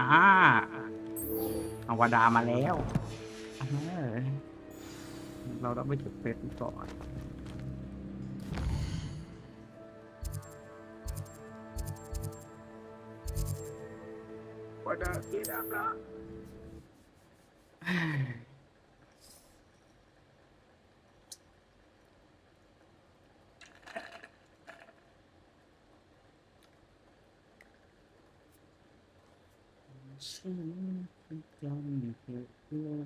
อ่าอวดามาแล้วเออเราต้องไปจุดเฟสก่อนวดาที่ดับละ ฉันจำเก็บไว้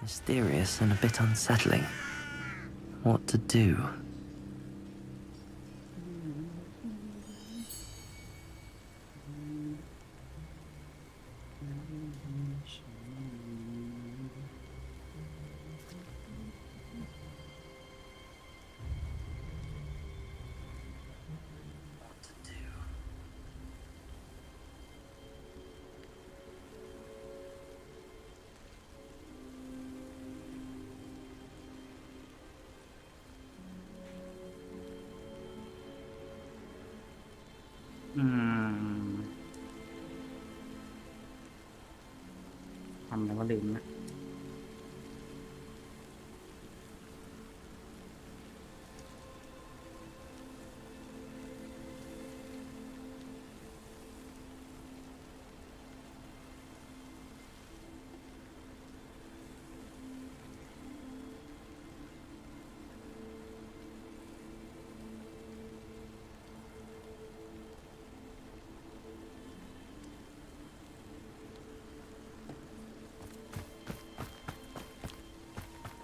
Mysterious and a bit unsettling. What to do? Ừ. ทำอะไรก็ลืมนะ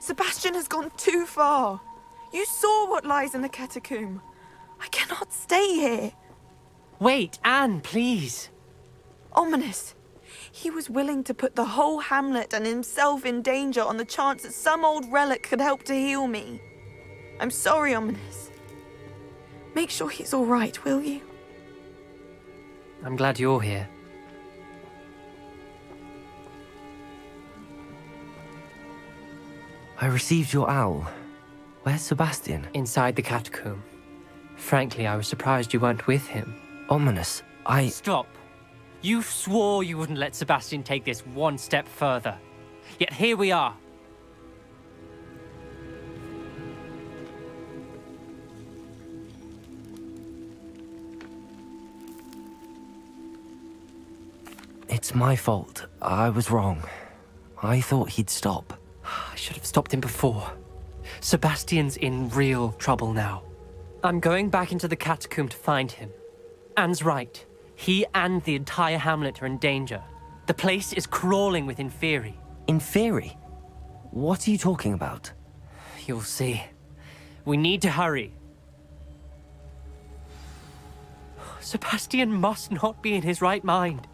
Sebastian has gone too far. You saw what lies in the catacomb. I cannot stay here. Wait, Anne, please. Ominous. He was willing to put the whole hamlet and himself in danger on the chance that some old relic could help to heal me. I'm sorry, Ominous. Make sure he's all right, will you? I'm glad you're here. I received your owl. Where's Sebastian? Inside the catacomb. Frankly, I was surprised you weren't with him. Ominous. Stop. You swore you wouldn't let Sebastian take this one step further. Yet here we are. It's my fault. I was wrong. I thought he'd stop. I should have stopped him before. Sebastian's in real trouble now. I'm going back into the catacomb to find him. Anne's right. He and the entire hamlet are in danger. The place is crawling with Inferi. Inferi? What are you talking about? You'll see. We need to hurry. Sebastian must not be in his right mind.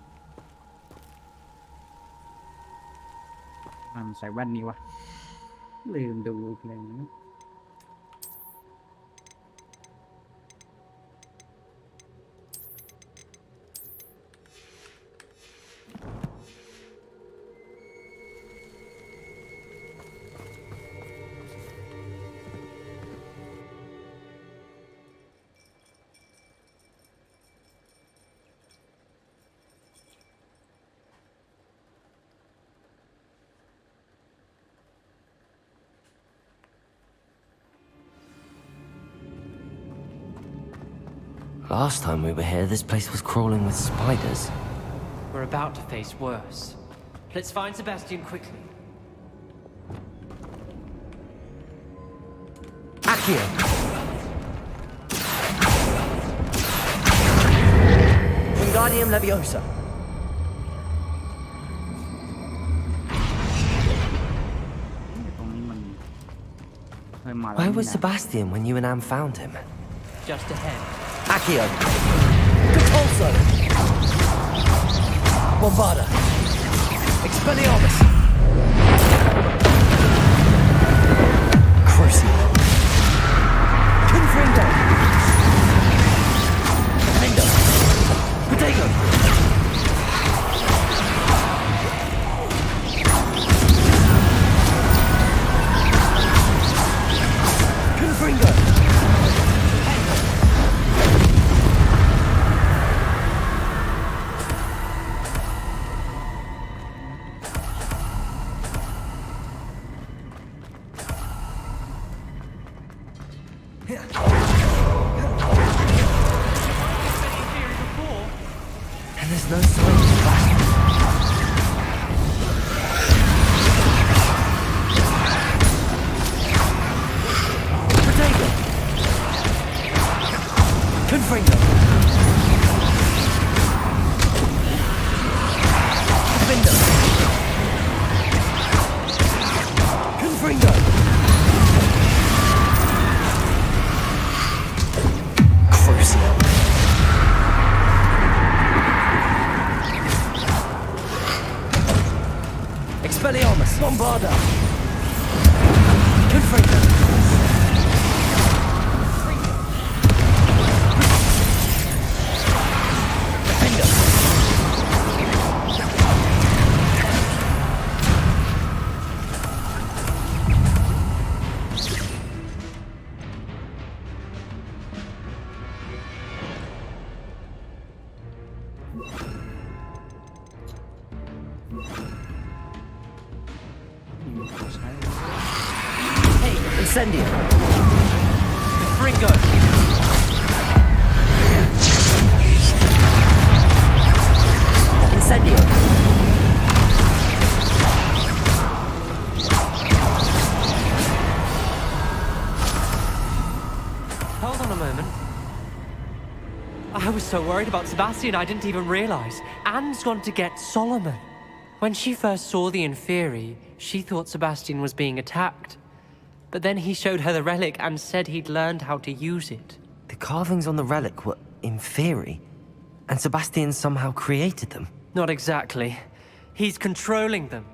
มันใส่แว่นนี้วะลืมดูเลย Last time we were here, this place was crawling with spiders. We're about to face worse. Let's find Sebastian quickly. Accio! Wingardium Leviosa. Where was Sebastian when you and Anne found him? Just ahead. Accio! Repulso! Bombarda! Expelliarmus! Crucio! Confringo! Endo! Protego! Confringo! And there's no sign of Sebastian. Potato! Confringo! Confringo! Confringo! Crucio! Expelliarmus! Lombarda! Confringo! Defender! Incendio! Ringo! Incendio! Hold on a moment. I was so worried about Sebastian I didn't even realize. Anne's gone to get Solomon. When she first saw the Inferi, she thought Sebastian was being attacked. But then he showed her the relic and said he'd learned how to use it. The carvings on the relic were Inferi, and Sebastian somehow created them. Not exactly. He's controlling them.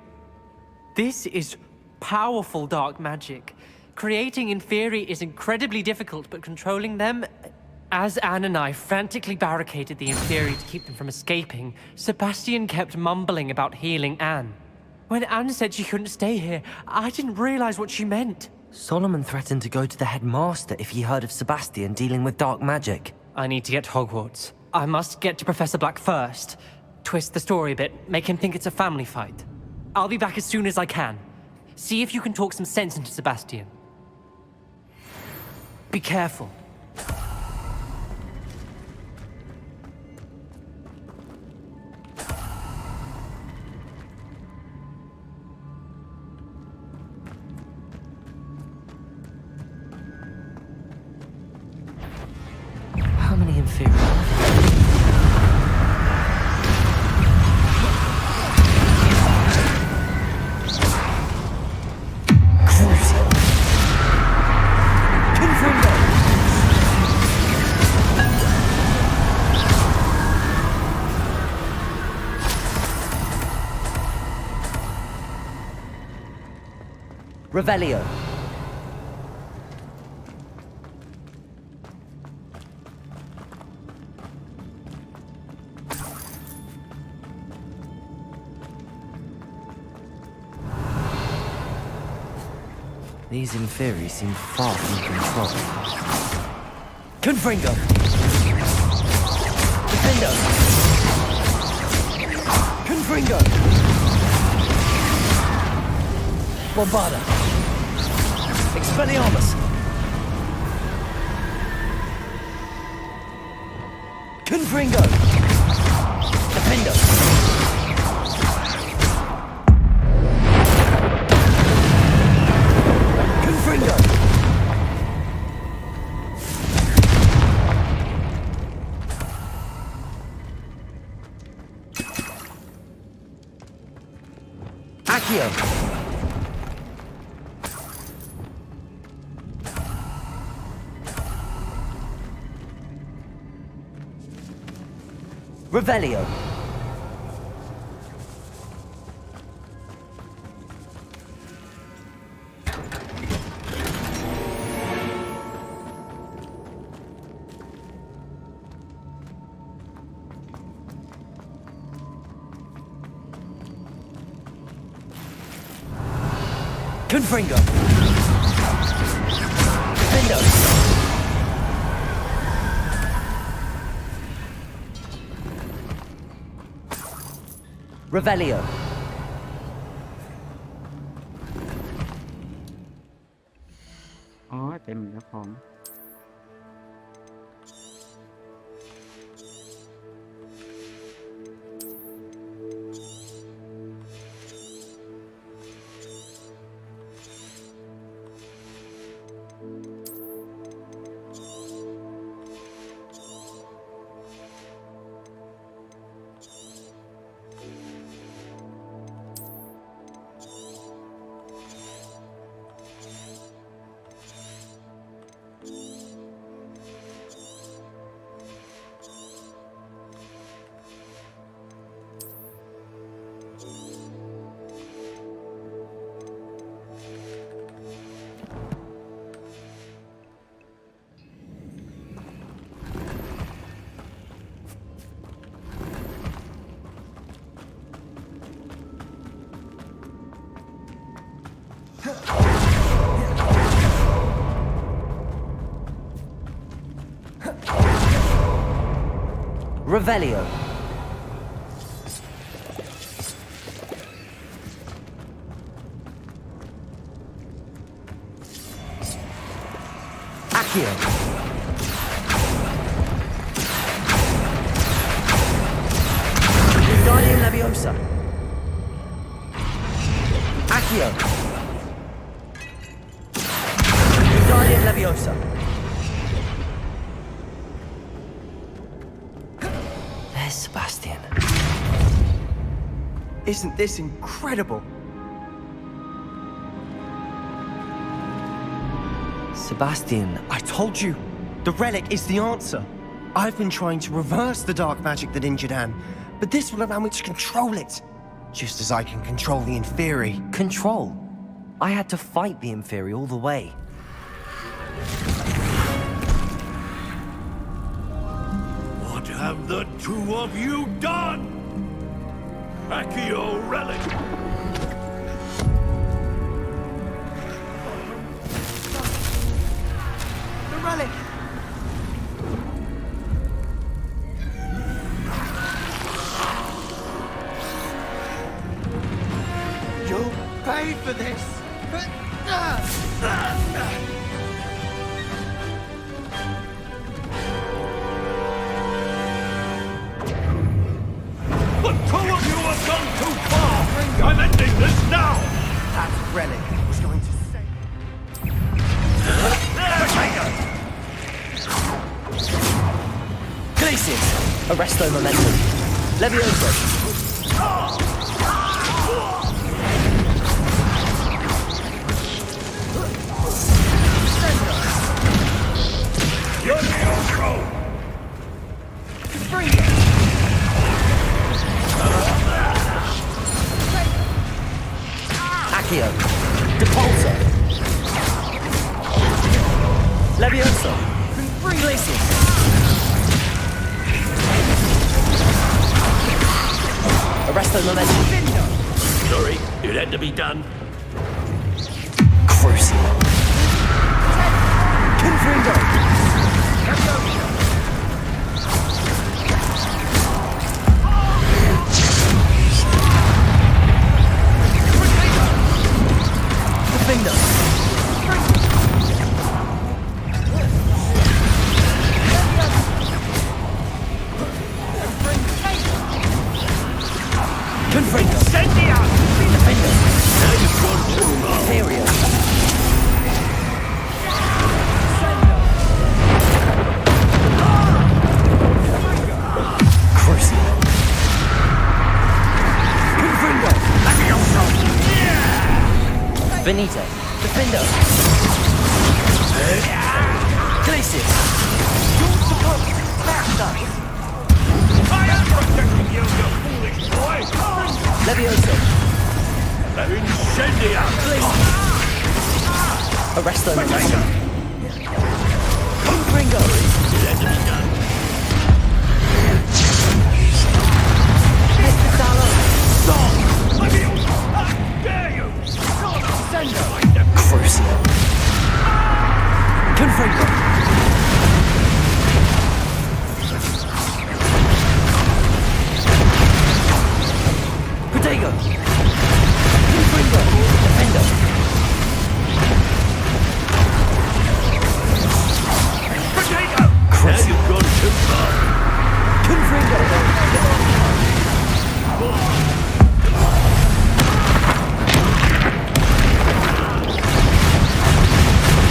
This is powerful dark magic. Creating Inferi is incredibly difficult, but controlling them... As Anne and I frantically barricaded the Inferi to keep them from escaping, Sebastian kept mumbling about healing Anne. When Anne said she couldn't stay here, I didn't realize what she meant. Solomon threatened to go to the headmaster if he heard of Sebastian dealing with dark magic. I need to get to Hogwarts. I must get to Professor Black first. Twist the story a bit, make him think it's a family fight. I'll be back as soon as I can. See if you can talk some sense into Sebastian. Be careful. How many Inferi? Crucio! Confringo! Revelio! These Inferi seem far from control. Confringo! Defendo! Confringo! Bombarda! Expelliarmus! Confringo! Defendo! Confringo! Accio! Revelio! Confringo! Defendo! Revelio!อ๋อเต็มแล้วของ Revelio. Accio. Guardian Leviosa. Accio. Guardian Leviosa. There's Sebastian. Isn't this incredible? Sebastian, I told you, the relic is the answer. I've been trying to reverse the dark magic that injured Anne, but this will allow me to control it. Just as I can control the Inferi. control. I had to fight the Inferi all the way. What have the two of you done? Accio relic! The relic! You'll pay for this! The two of you have gone too far! I'm ending this now! That relic was going to save... Glacius! Arresto momentum. Levioso. Accio. Depulso. Levioso. Glacius. Arresto momentum. Sorry, it had to be done. Crucial. Confringo. Defender. Confringo. Defender. Imperio. Crucial. Confringo. Benito. Defender. Glacius. I am protecting you, you foolish boy! Levioso. Incendia! Arresto momentum. Confringo. It had to be done. Stop! Leviosa! How dare you! Crucial. Confringo. Protego. Confringo. Defender. Potato! Now you've gone too far. Confringo.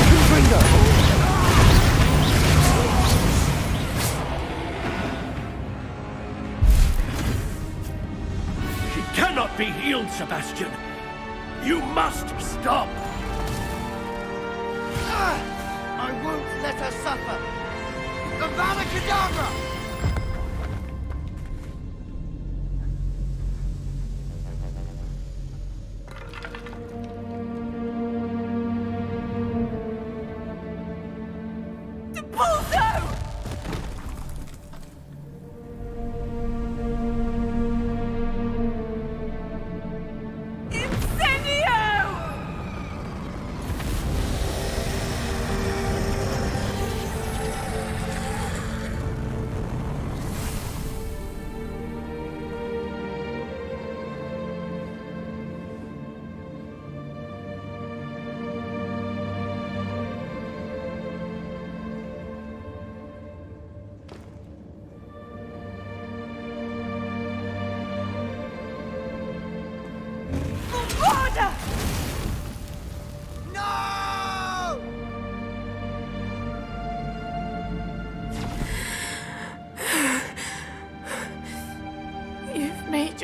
Confringo. She cannot be healed, Sebastian. You must stop. I won't let her suffer! Avada Kedavra!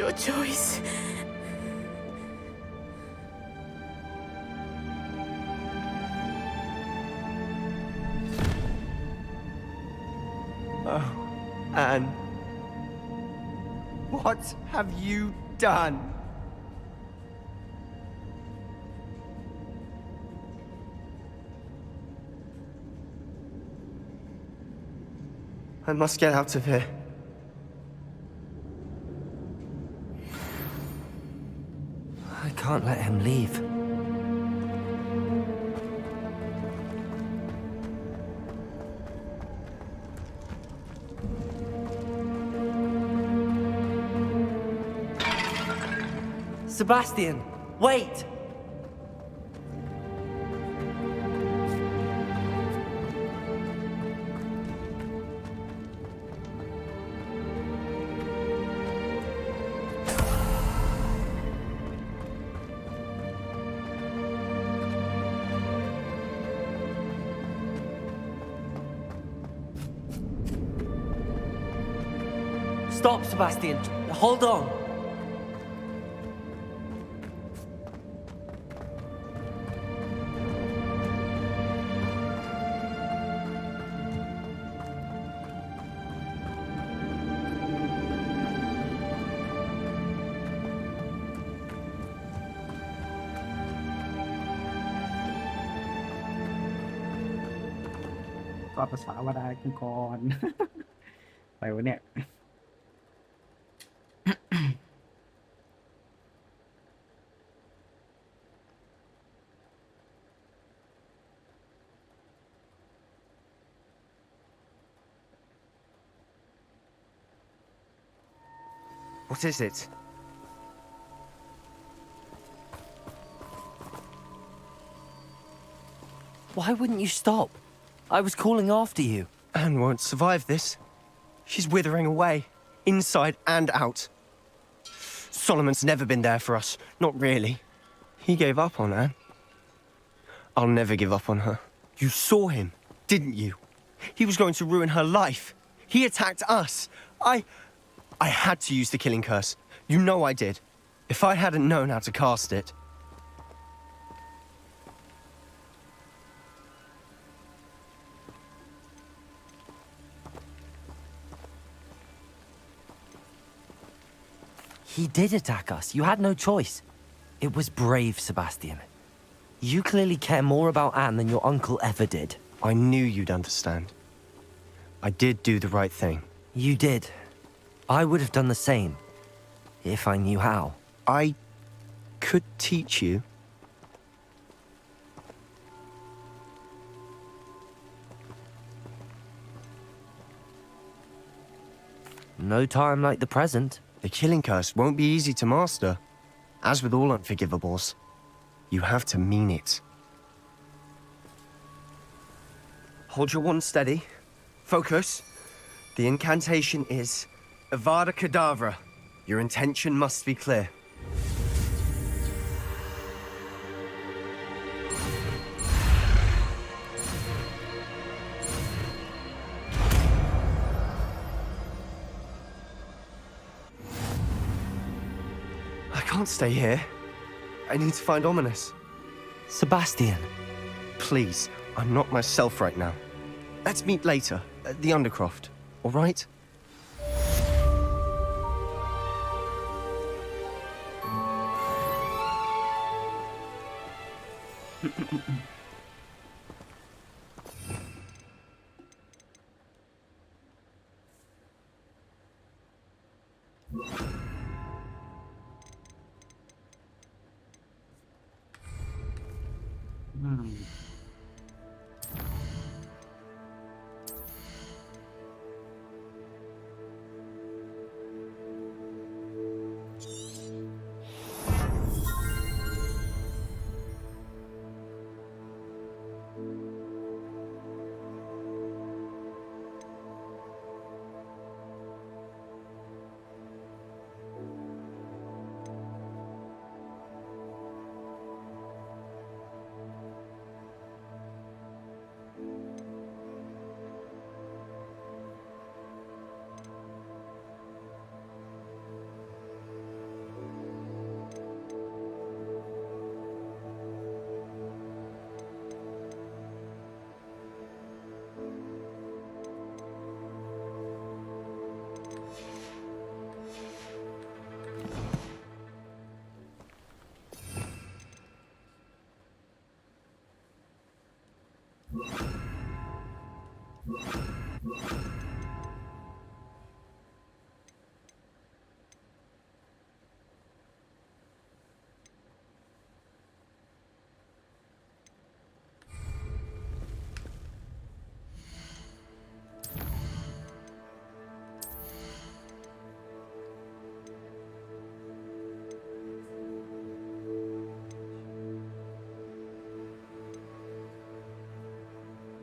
your choice. Oh, Anne. What have you done? I must get out of here. I can't let him leave. Sebastian, wait! Stop, Sebastian. Hold on.ก็ภาษาวดากันก่อน ไปวะเนี่ย What is it? Why wouldn't you stop? I was calling after you. Anne won't survive this. She's withering away, inside and out. Solomon's never been there for us. Not really. He gave up on Anne. I'll never give up on her. You saw him, didn't you? He was going to ruin her life. He attacked us. I had to use the killing curse. You know I did. If I hadn't known how to cast it... He did attack us. You had no choice. It was brave, Sebastian. You clearly care more about Anne than your uncle ever did. I knew you'd understand. I did do the right thing. You did. I would have done the same, if I knew how. I could teach you. No time like the present. The killing curse won't be easy to master. As with all unforgivables, you have to mean it. Hold your wand steady. Focus. The incantation is Avada Kedavra. Your intention must be clear. I can't stay here. I need to find Ominous. Sebastian. Please, I'm not myself right now. Let's meet later, at the Undercroft, all right?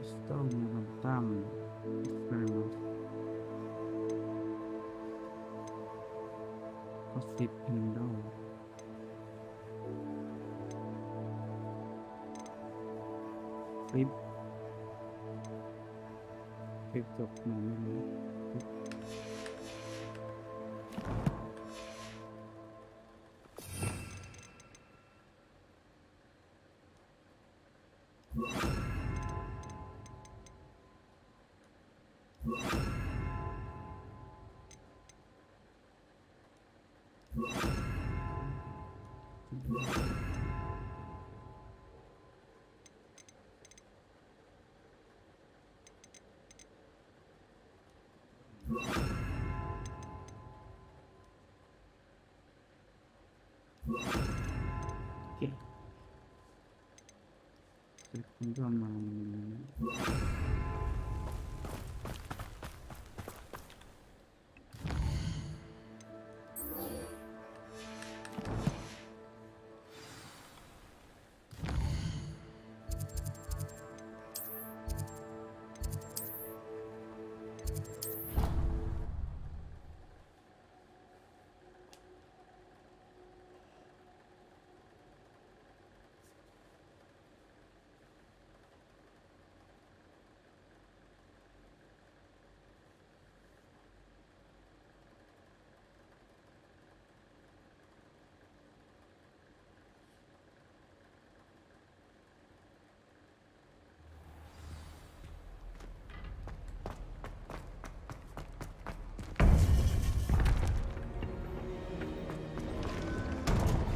Stone momentum experiment gossip window ฟลิปจบหนูไม่รู้โอเคเสร็จประมาณนี้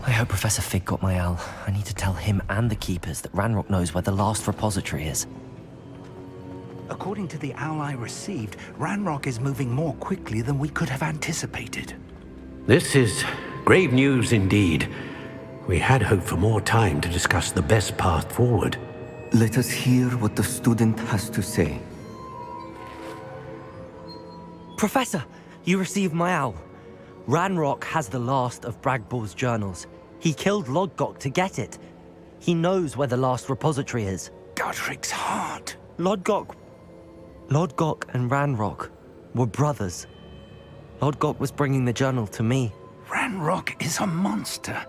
I hope Professor Fig got my owl. I need to tell him and the keepers that Ranrock knows where the last repository is. According to the owl I received, Ranrock is moving more quickly than we could have anticipated. This is grave news indeed. We had hoped for more time to discuss the best path forward. Let us hear what the student has to say. Professor, you received my owl. Ranrock has the last of Bragbor's journals. He killed Lodgok to get it. He knows where the last repository is. Godric's heart. Lodgok and Ranrock were brothers. Lodgok was bringing the journal to me. Ranrock is a monster.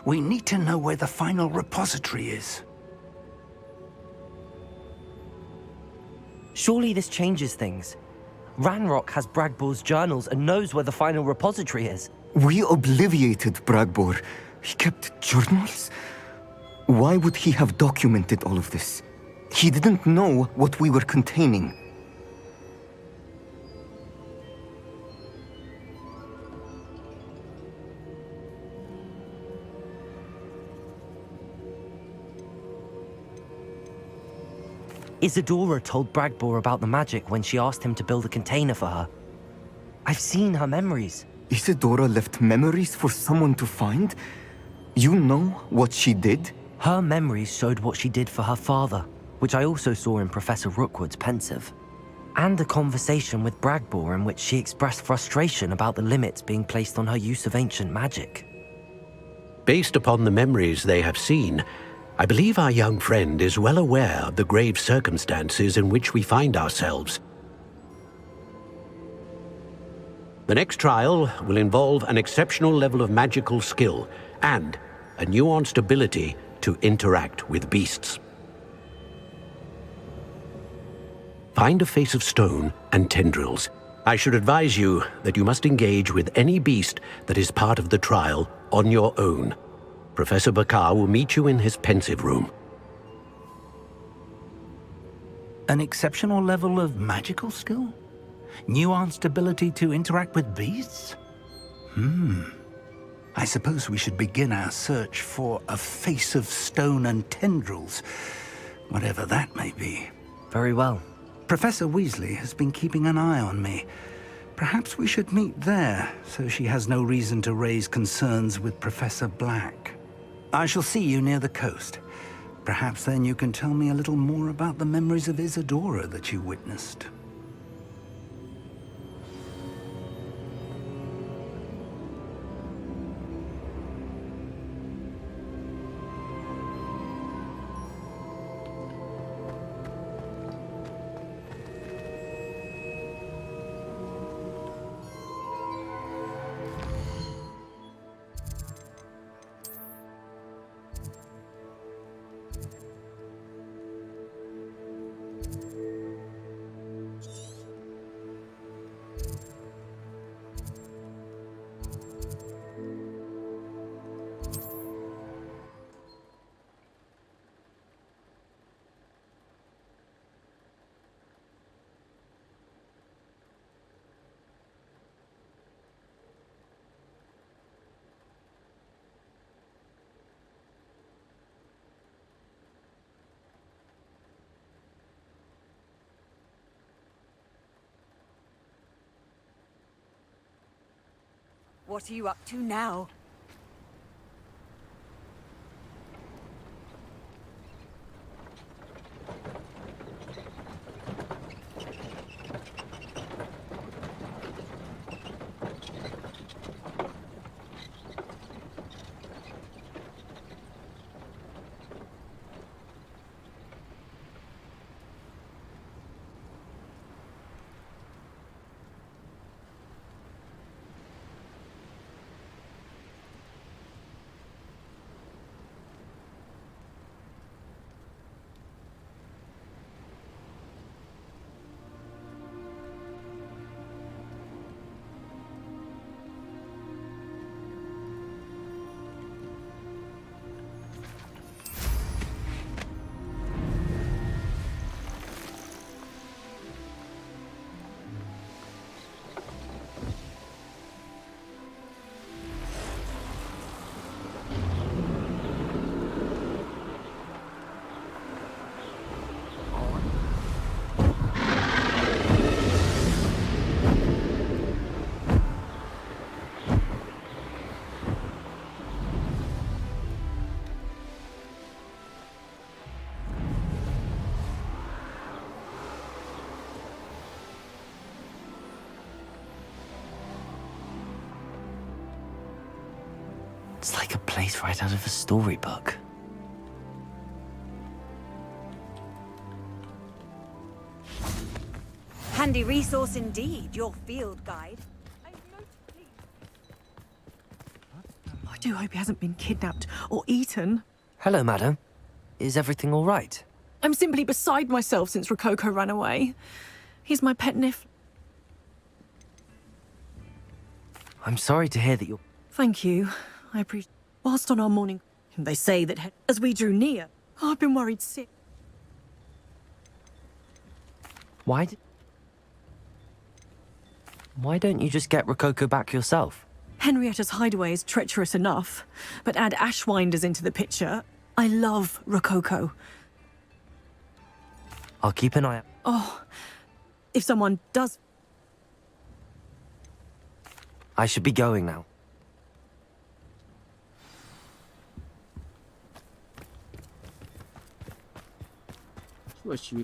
We need to know where the final repository is. Surely this changes things. Ranrock has Bragbor's journals and knows where the final repository is. We obliviated Bragbor. He kept journals? Why would he have documented all of this? He didn't know what we were containing. Isadora told Bragbor about the magic when she asked him to build a container for her. I've seen her memories. Isadora left memories for someone to find? You know what she did? Her memories showed what she did for her father, which I also saw in Professor Rookwood's pensive. And a conversation with Bragbor in which she expressed frustration about the limits being placed on her use of ancient magic. Based upon the memories they have seen, I believe our young friend is well aware of the grave circumstances in which we find ourselves. The next trial will involve an exceptional level of magical skill and a nuanced ability to interact with beasts. Find a face of stone and tendrils. I should advise you that you must engage with any beast that is part of the trial on your own. Professor Bakar will meet you in his pensive room. An exceptional level of magical skill? Nuanced ability to interact with beasts? I suppose we should begin our search for a face of stone and tendrils, whatever that may be. Very well. Professor Weasley has been keeping an eye on me. Perhaps we should meet there, so she has no reason to raise concerns with Professor Black. I shall see you near the coast. Perhaps then you can tell me a little more about the memories of Isadora that you witnessed. What are you up to now? It's like a place right out of a storybook. Handy resource indeed, your field guide. I do hope he hasn't been kidnapped or eaten. Hello, madam. Is everything all right? I'm simply beside myself since Rococo ran away. He's my pet Nif. I'm sorry to hear that you're... Thank you. I appreciate. Whilst on our morning, they say that as we drew near, I've been worried sick. Why don't you just get Rococo back yourself? Henrietta's hideaway is treacherous enough, but add Ashwinders into the picture. I love Rococo. I'll keep an eye out. Oh, if someone does... I should be going now.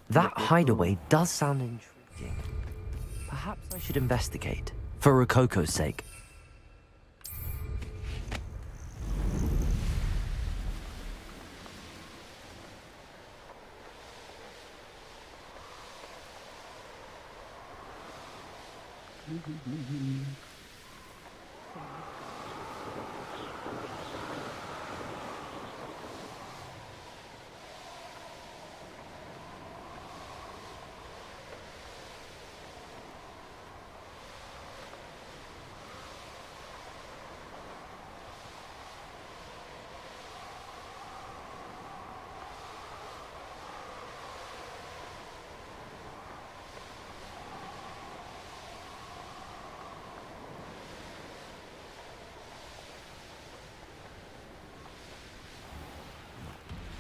That hideaway does sound intriguing. Perhaps I should investigate, for Rococo's sake.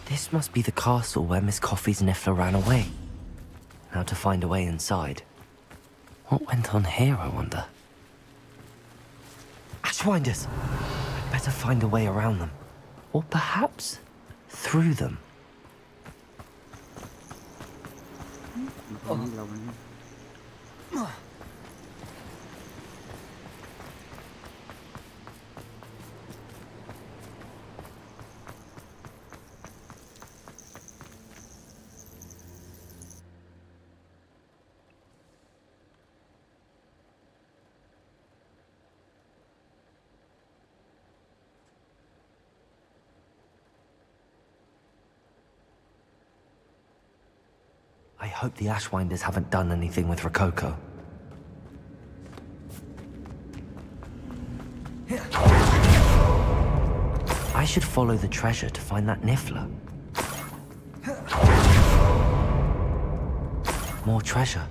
This must be the castle where Miss Coffee's Niffler ran away. how to find a way inside. What went on here, I wonder? Ashwinders! I'd better find a way around them. Or perhaps through them. ตรงนี้เรา I hope the Ashwinders haven't done anything with Rococo. I should follow the treasure to find that Niffler. More treasure.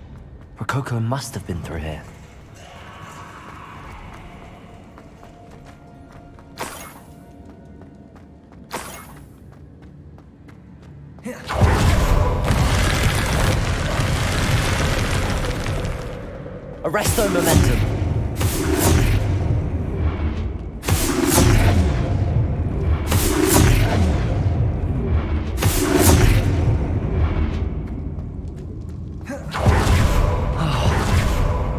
Rococo must have been through here. Arresto momentum.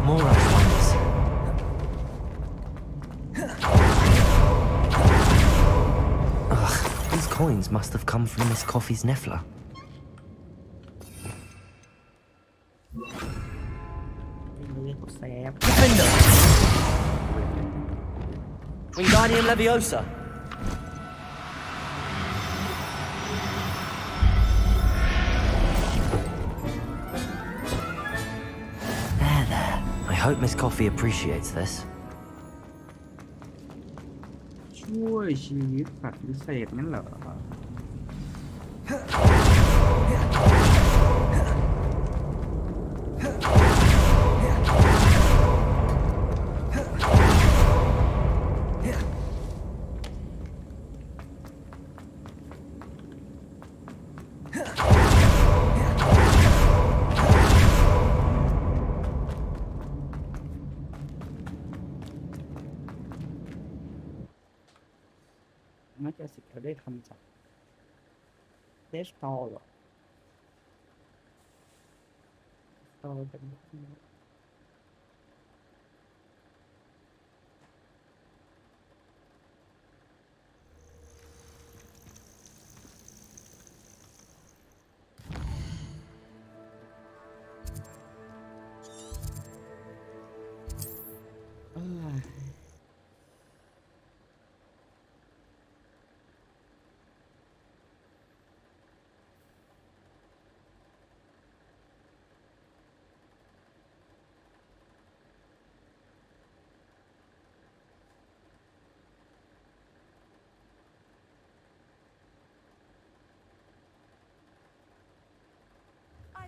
More Ashwinders. Ugh, these coins must have come from Miss Coffee's Niffler. Defender! Wingardium Leviosa. There. I hope Miss Coffee appreciates this. ช่วยชีวิตสัตว์พิเศษนั่นเหรอ น่าจะสิเราได้ทำจากเดสตอลหรอตอเป็น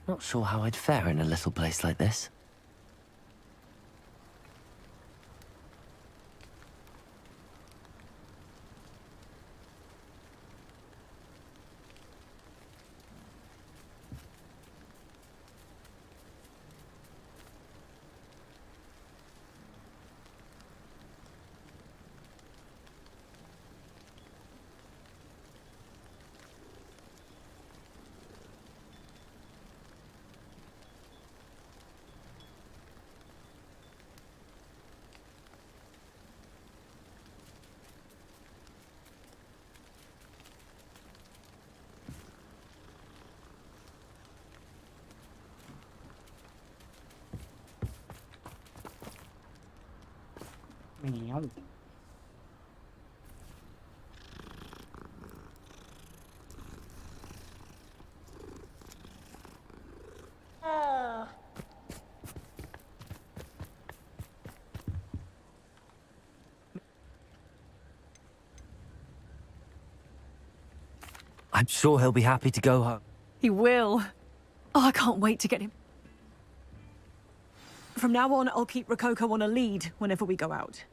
Not sure how I'd fare in a little place like this. Mèo. I'm sure he'll be happy to go home. He will. Oh, I can't wait to get him. From now on, I'll keep Rococo on a lead whenever we go out.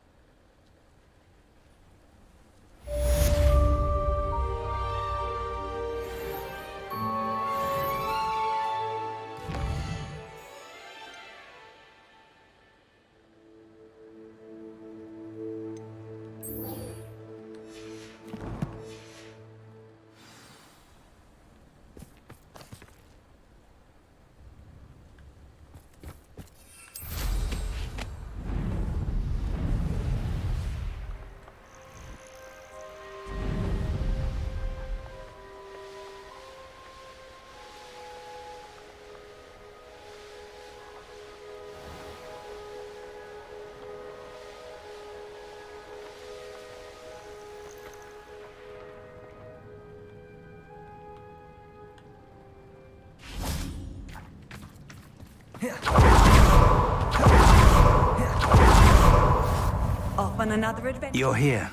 Off on another adventure. You're here.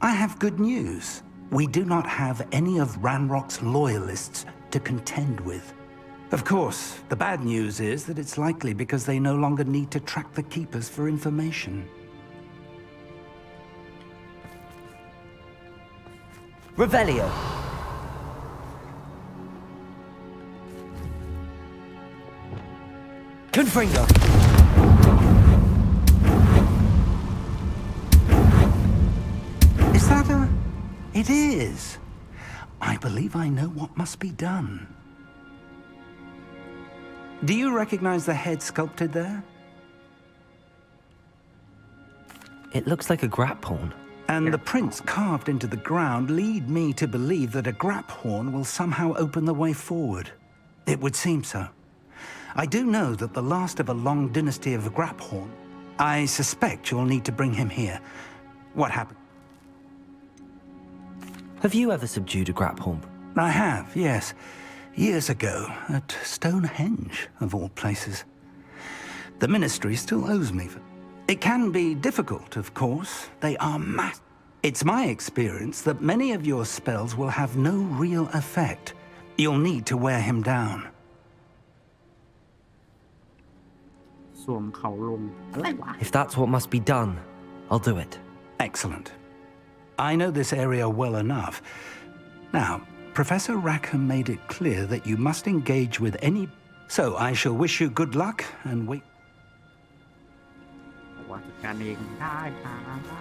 I have good news. We do not have any of Ranrock's loyalists to contend with. Of course, the bad news is that it's likely because they no longer need to track the Keepers for information. Revelio. Confringo. Is that a... It is. I believe I know what must be done. Do you recognize the head sculpted there? It looks like a grap horn. And the prints carved into the ground lead me to believe that a grap horn will somehow open the way forward. It would seem so. I do know that the last of a long dynasty of grap horn. I suspect you'll need to bring him here. What happened? Have you ever subdued a grap horn? I have, yes. Years ago, at Stonehenge, of all places. The Ministry still owes me for... It can be difficult, of course. They are mass. It's my experience that many of your spells will have no real effect. You'll need to wear him down. สวมเขาลงอะไรวะ If that's what must be done, I'll do it. Excellent. I know this area well enough. Now, Professor Rackham made it clear that you must engage with any... So I shall wish you good luck and wait... ว่าจัดการเองได้ครับ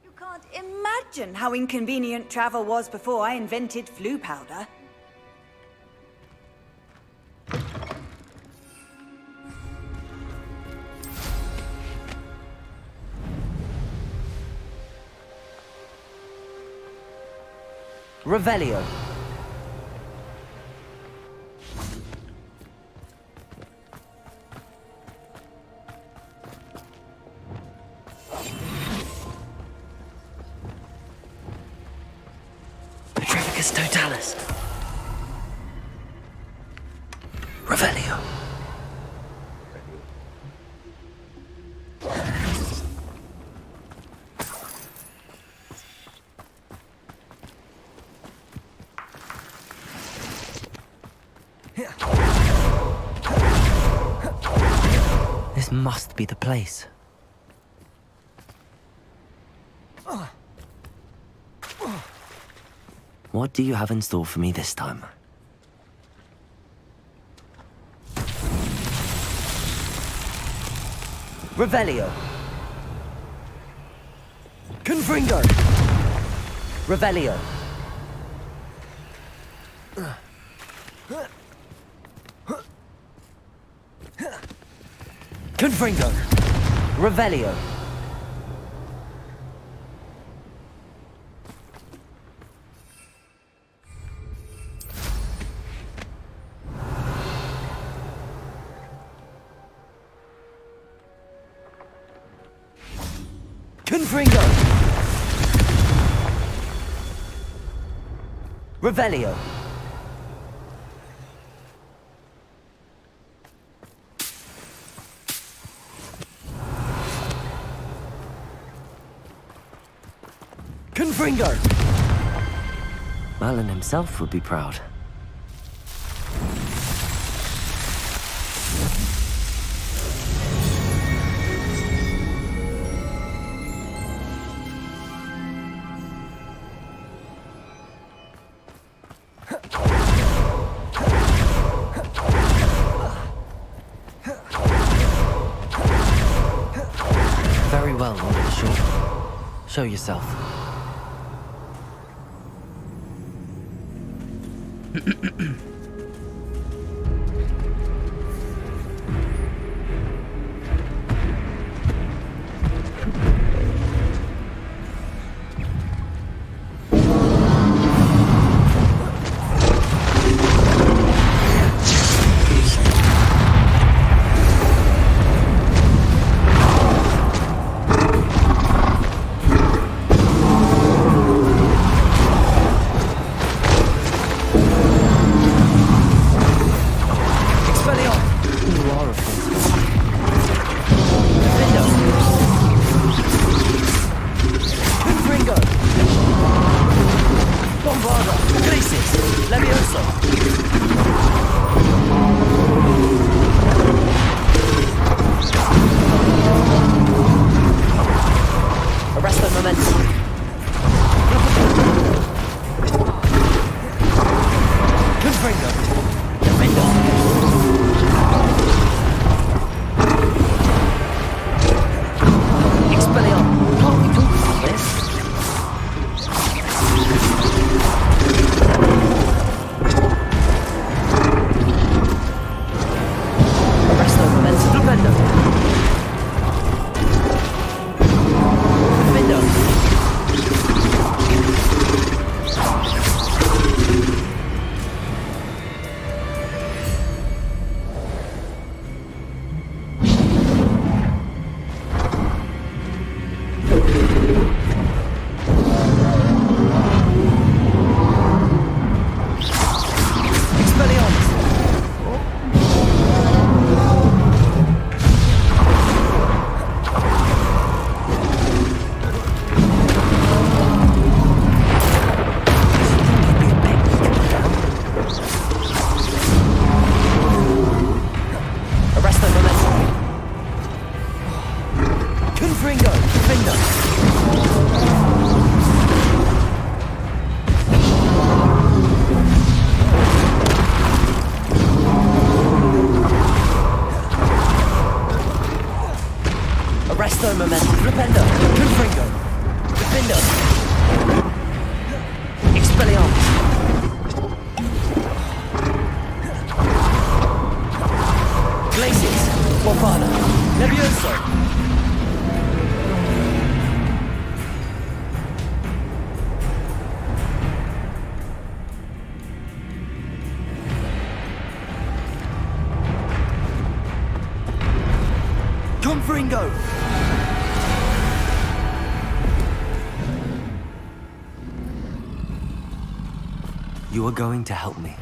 You can't imagine how inconvenient travel was before I invented flu powder. Revelio. Petrificus totalis. Revelio. This must be the place. What do you have in store for me this time? Revelio. Confringo. Revelio. Confringo. Revelio. Confringo. Revelio. Confringo! Merlin himself would be proud. Very well, Lord Short. Show yourself. You are going to help me.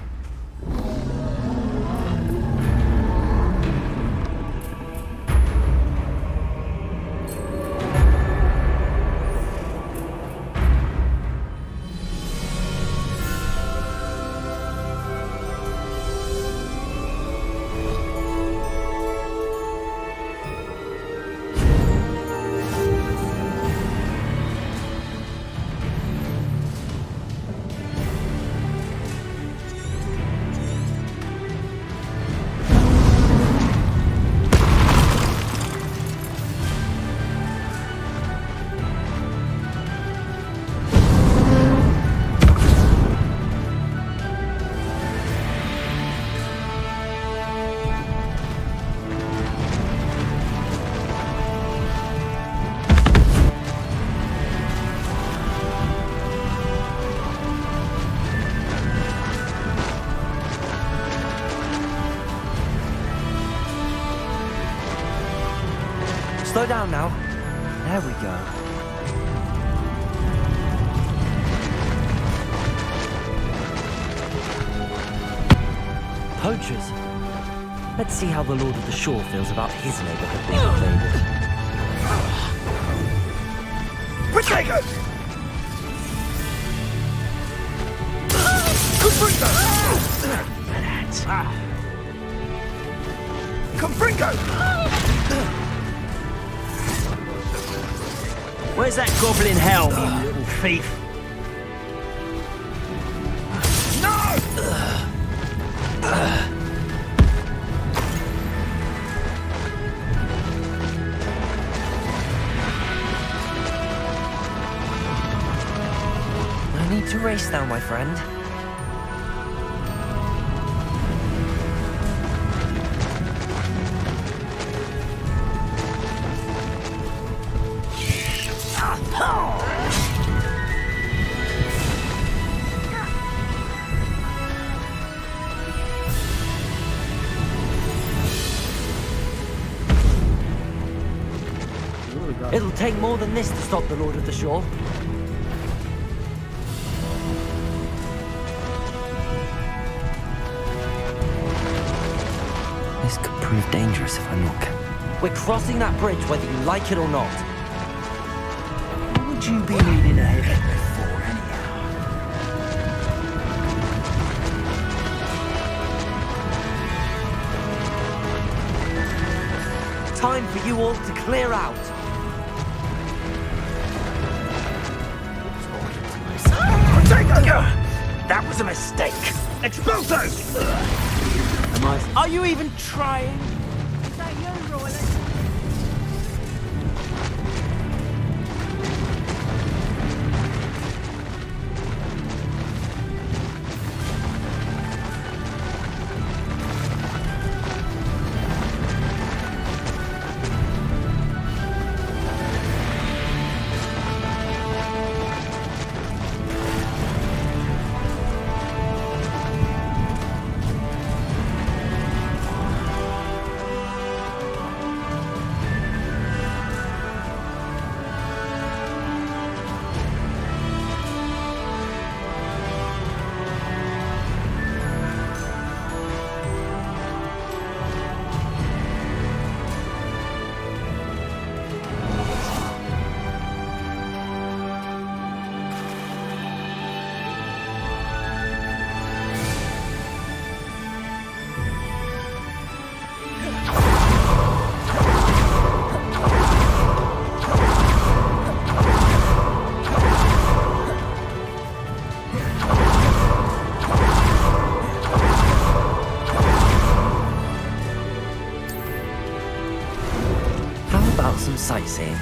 Slow down now. There we go. Poachers. Let's see how the Lord of the Shore feels about his neighborhood being invaded. Protagos! Confringo! Where's that goblin hell, you little thief? need to race now, my friend. It'll take more than this to stop the Lord of the Shore. This could prove dangerous if I'm not careful. We're crossing that bridge whether you like it or not. What would you be needing a hit for, anyhow? Time for you all to clear out. That was a mistake. Expulso! Are you even trying? Is that you, Roland? Some sightseeing.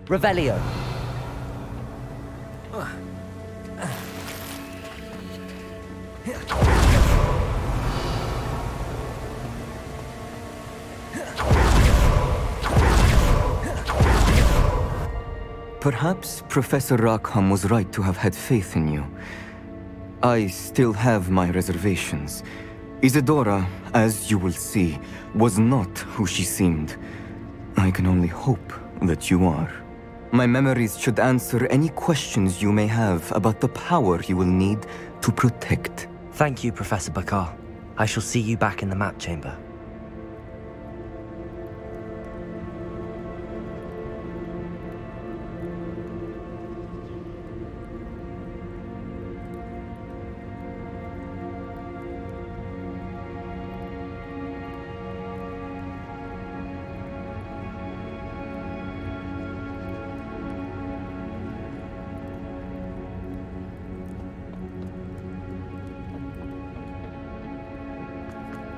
Revelio. Perhaps Professor Rackham was right to have had faith in you. I still have my reservations. Isadora, as you will see, was not who she seemed. I can only hope that you are. My memories should answer any questions you may have about the power you will need to protect. Thank you, Professor Bakar. I shall see you back in the map chamber.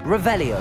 Revelio.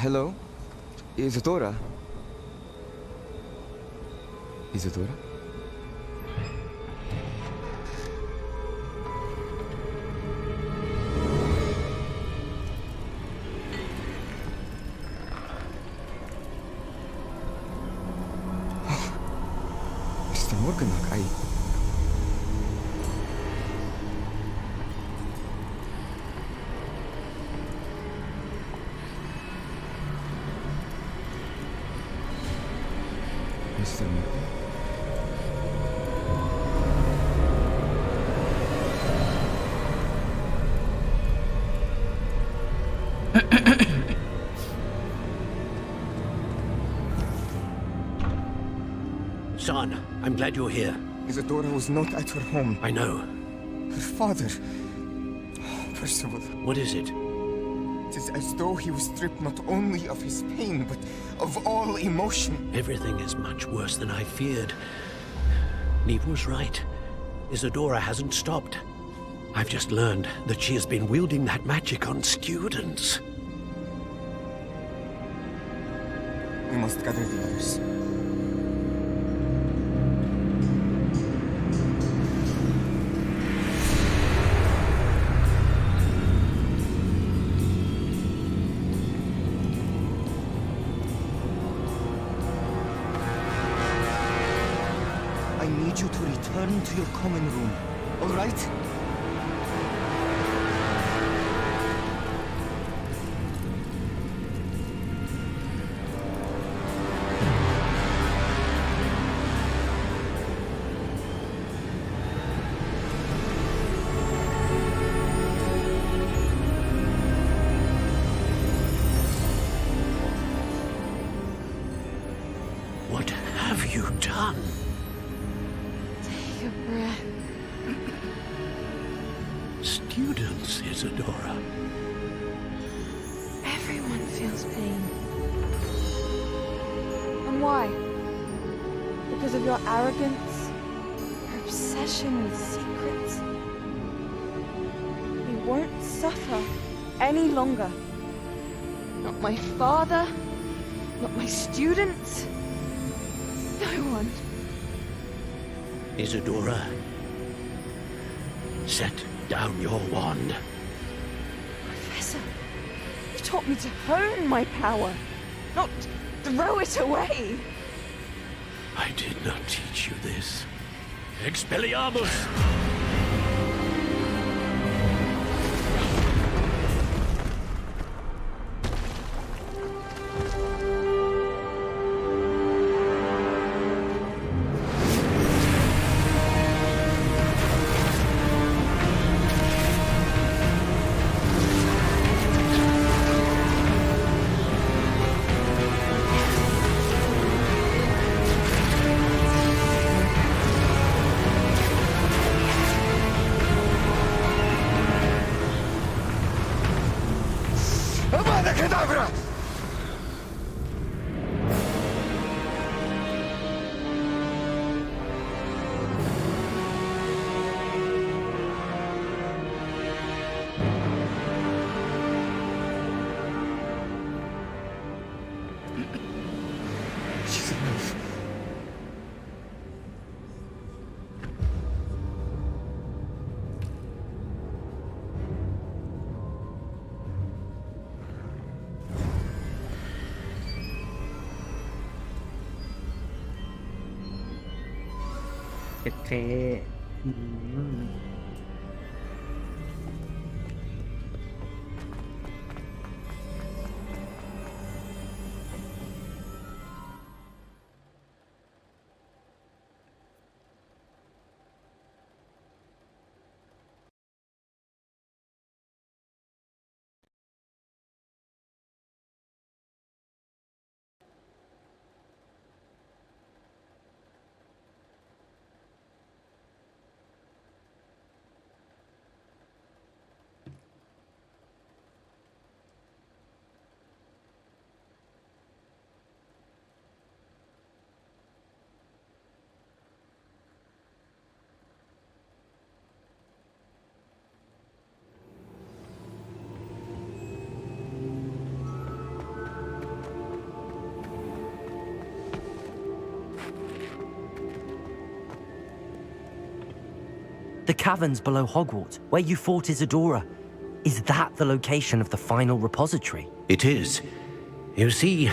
Hello? Isadora? Isadora? Mr. Morganach, Mr. Morgan. Son, I'm glad you're here. Isadora was not at her home. I know. Her father... Percival. What is it? It is as though he was stripped not only of his pain, but of all emotion. Everything is much worse than I feared. Neve was right. Isadora hasn't stopped. I've just learned that she has been wielding that magic on students. We must gather the others. I need you to return to your common room, all right? What have you done? Take a breath. Students, Isadora. Everyone feels pain. And why? Because of your arrogance? Your obsession with secrets? We won't suffer any longer. Not my father, not my students, no one. Isadora, set down your wand. Professor, you taught me to hone my power, not throw it away. I did not teach you this. Expelliarmus! Avada Kedavra! She's alive.เท่ๆ The caverns below Hogwarts, where you fought Isadora. Is that the location of the final repository? It is. You see,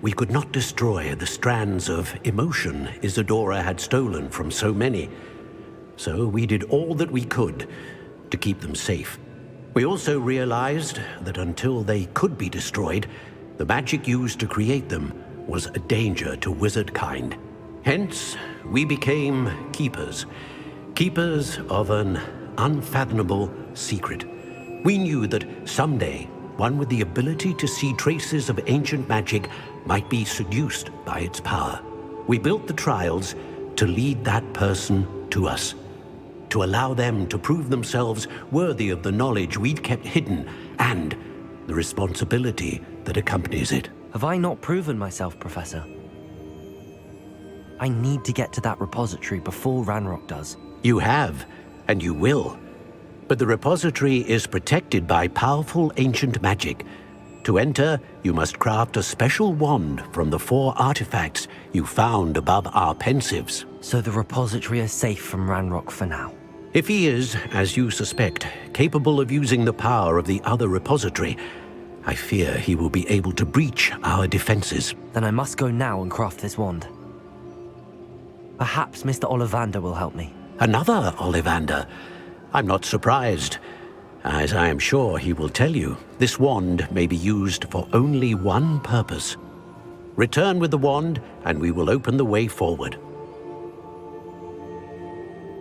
we could not destroy the strands of emotion Isadora had stolen from so many. So we did all that we could to keep them safe. We also realized that until they could be destroyed, the magic used to create them was a danger to wizard kind. Hence, we became keepers. Keepers of an unfathomable secret. We knew that someday, one with the ability to see traces of ancient magic might be seduced by its power. We built the trials to lead that person to us, to allow them to prove themselves worthy of the knowledge we'd kept hidden and the responsibility that accompanies it. Have I not proven myself, Professor? I need to get to that repository before Ranrock does. You have, and you will. But the repository is protected by powerful ancient magic. To enter, you must craft a special wand from the 4 artifacts you found above our pensives. So the repository is safe from Ranrock for now. If he is, as you suspect, capable of using the power of the other repository, I fear he will be able to breach our defenses. Then I must go now and craft this wand. Perhaps Mr. Ollivander will help me. Another Ollivander? I'm not surprised. As I am sure he will tell you, this wand may be used for only one purpose. Return with the wand, and we will open the way forward.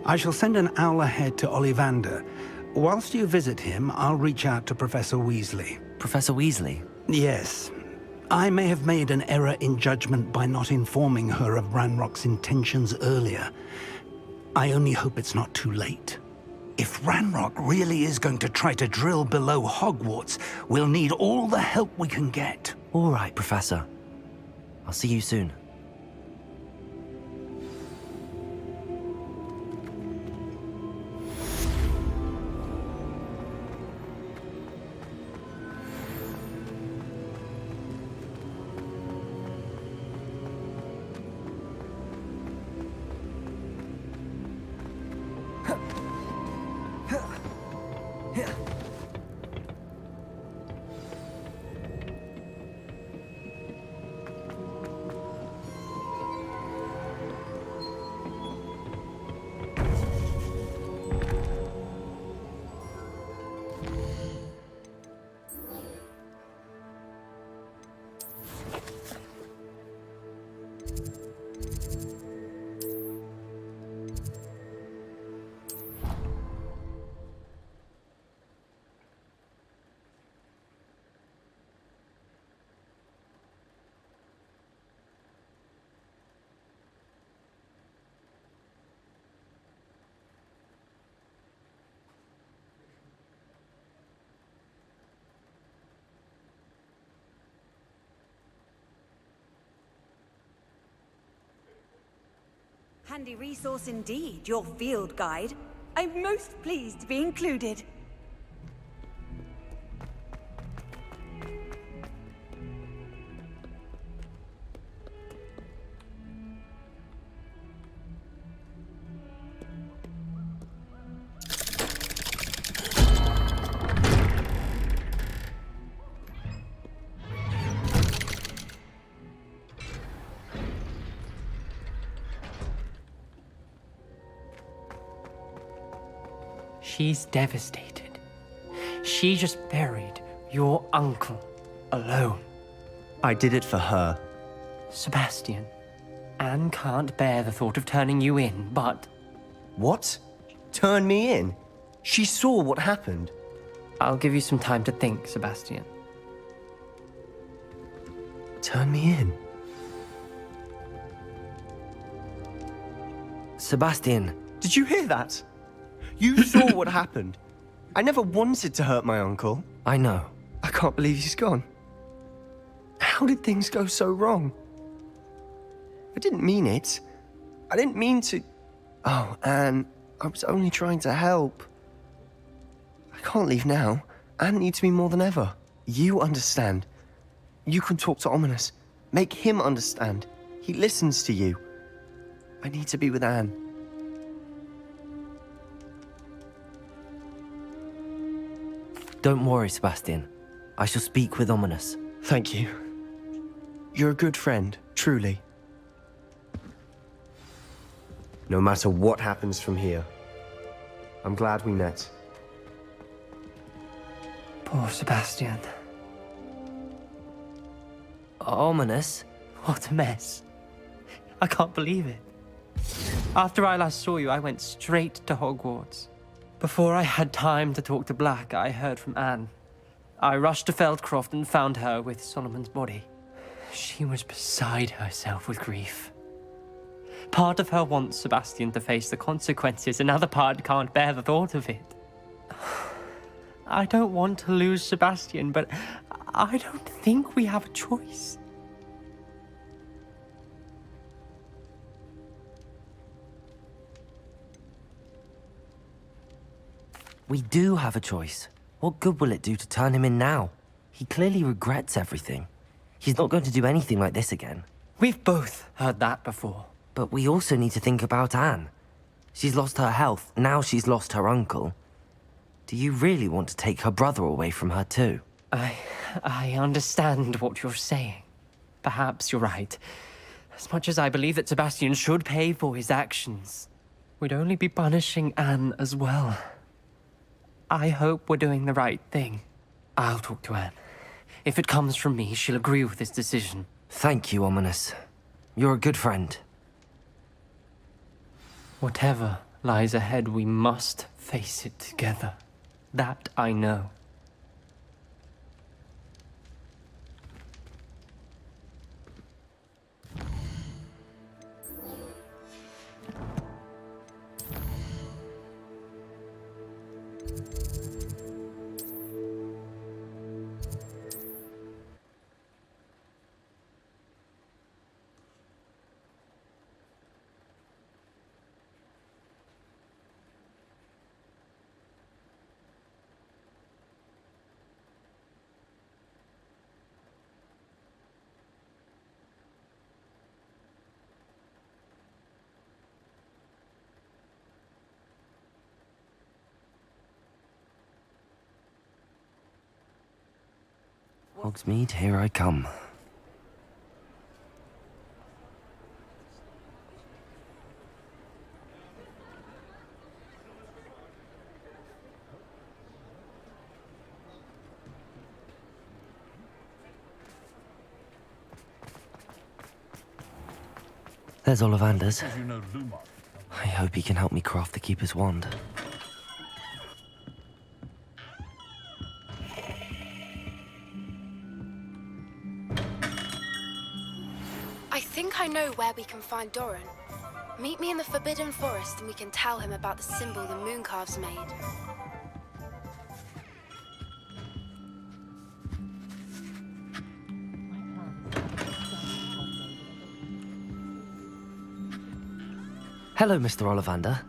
I shall send an owl ahead to Ollivander. Whilst you visit him, I'll reach out to Professor Weasley. Professor Weasley? Yes. I may have made an error in judgment by not informing her of Ranrock's intentions earlier. I only hope it's not too late. If Ranrock really is going to try to drill below Hogwarts, we'll need all the help we can get. All right, Professor. I'll see you soon. Handy resource indeed, your field guide. I'm most pleased to be included. She's devastated. She just buried your uncle alone. I did it for her. Sebastian, Anne can't bear the thought of turning you in, but... What? Turn me in? She saw what happened. I'll give you some time to think, Sebastian. Turn me in? Sebastian. Did you hear that? You saw what happened. I never wanted to hurt my uncle. I know. I can't believe he's gone. How did things go so wrong? I didn't mean it. I didn't mean to... Oh, Anne, I was only trying to help. I can't leave now. Anne needs me more than ever. You understand. You can talk to Ominous. Make him understand. He listens to you. I need to be with Anne. Don't worry, Sebastian. I shall speak with Ominous. Thank you. You're a good friend, truly. No matter what happens from here, I'm glad we met. Poor Sebastian. Ominous? What a mess. I can't believe it. After I last saw you, I went straight to Hogwarts. Before I had time to talk to Black, I heard from Anne. I rushed to Feldcroft and found her with Solomon's body. She was beside herself with grief. Part of her wants Sebastian to face the consequences, another part can't bear the thought of it. I don't want to lose Sebastian, but I don't think we have a choice. We do have a choice. What good will it do to turn him in now? He clearly regrets everything. He's not going to do anything like this again. We've both heard that before. But we also need to think about Anne. She's lost her health, now she's lost her uncle. Do you really want to take her brother away from her too? I understand what you're saying. Perhaps you're right. As much as I believe that Sebastian should pay for his actions, we'd only be punishing Anne as well. I hope we're doing the right thing. I'll talk to Anne. If it comes from me, she'll agree with this decision. Thank you, Ominous. You're a good friend. Whatever lies ahead, we must face it together. That I know. Hogsmeade, here I come. There's Ollivander's. I hope he can help me craft the Keeper's wand. I think I know where we can find Doran. Meet me in the Forbidden Forest and we can tell him about the symbol the Mooncalves made. Hello, Mr. Ollivander.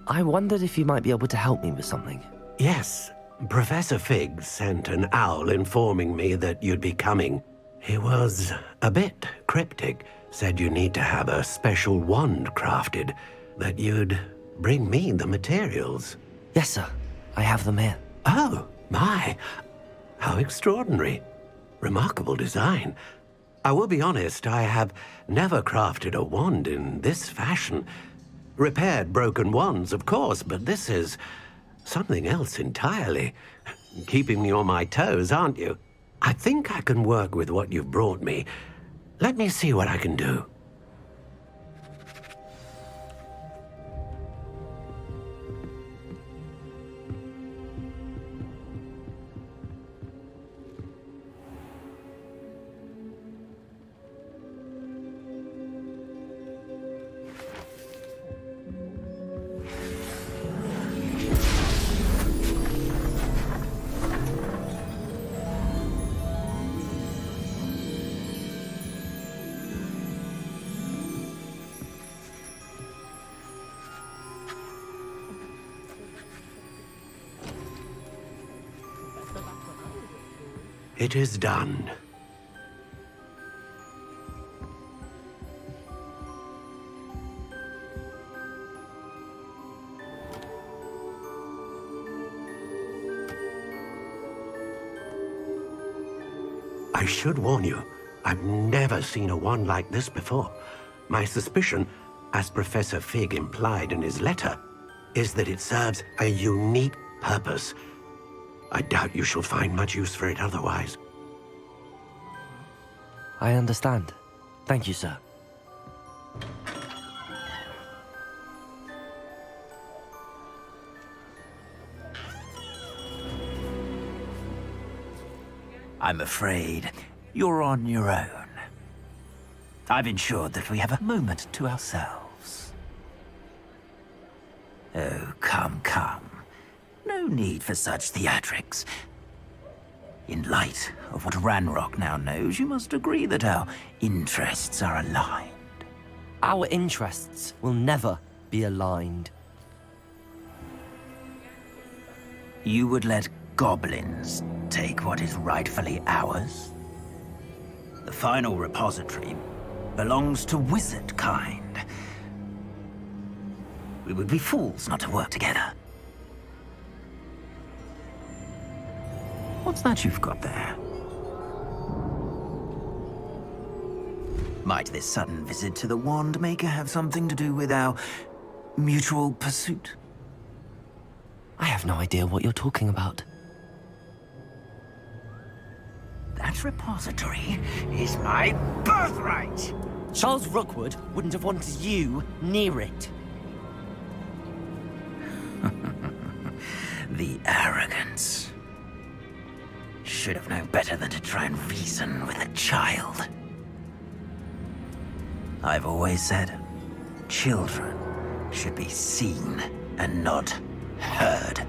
I wondered if you might be able to help me with something. Yes, Professor Fig sent an owl informing me that you'd be coming. He was a bit cryptic, said you need to have a special wand crafted, that you'd bring me the materials. Yes, sir. I have them here. Oh, my. How extraordinary. Remarkable design. I will be honest, I have never crafted a wand in this fashion. Repaired broken wands, of course, but this is something else entirely. Keeping me on my toes, aren't you? I think I can work with what you've brought me. Let me see what I can do. It is done. I should warn you, I've never seen a wand like this before. My suspicion, as Professor Fig implied in his letter, is that it serves a unique purpose. I doubt you shall find much use for it otherwise. I understand. Thank you, sir. I'm afraid you're on your own. I've ensured that we have a moment to ourselves. Oh, come, come. No need for such theatrics. In light of what Ranrock now knows, you must agree that our interests are aligned. Our interests will never be aligned. You would let goblins take what is rightfully ours? The final repository belongs to wizard kind. We would be fools not to work together. What's that you've got there? Might this sudden visit to the Wand Maker have something to do with our mutual pursuit? I have no idea what you're talking about. That repository is my birthright! Charles Rookwood wouldn't have wanted you near it. The arrogance. Should have known better than to try and reason with a child. I've always said, children should be seen and not heard.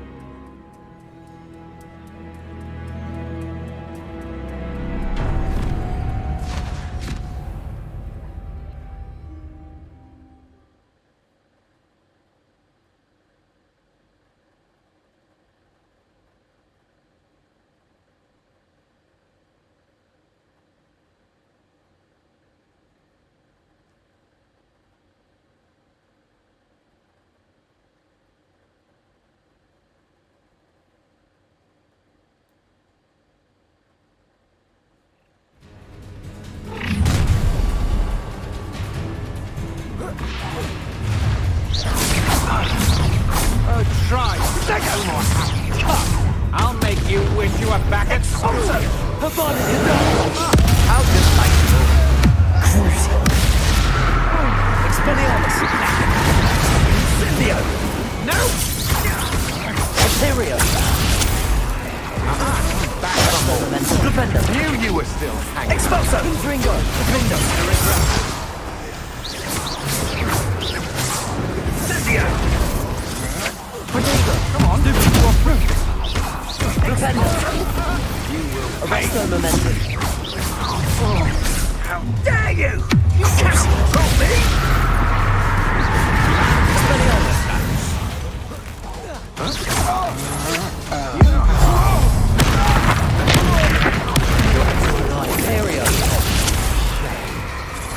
Try! I'll make you wish you were back at school. Her body is done! How delightful! Expelliarmus! Incendio! No! Imperio! Defender! Knew you were still hanging. Expulso! Ringo! Defendo! Incendio! Come on, do your fruit. Defender! Arresto momentum. How dare you! You can't control me!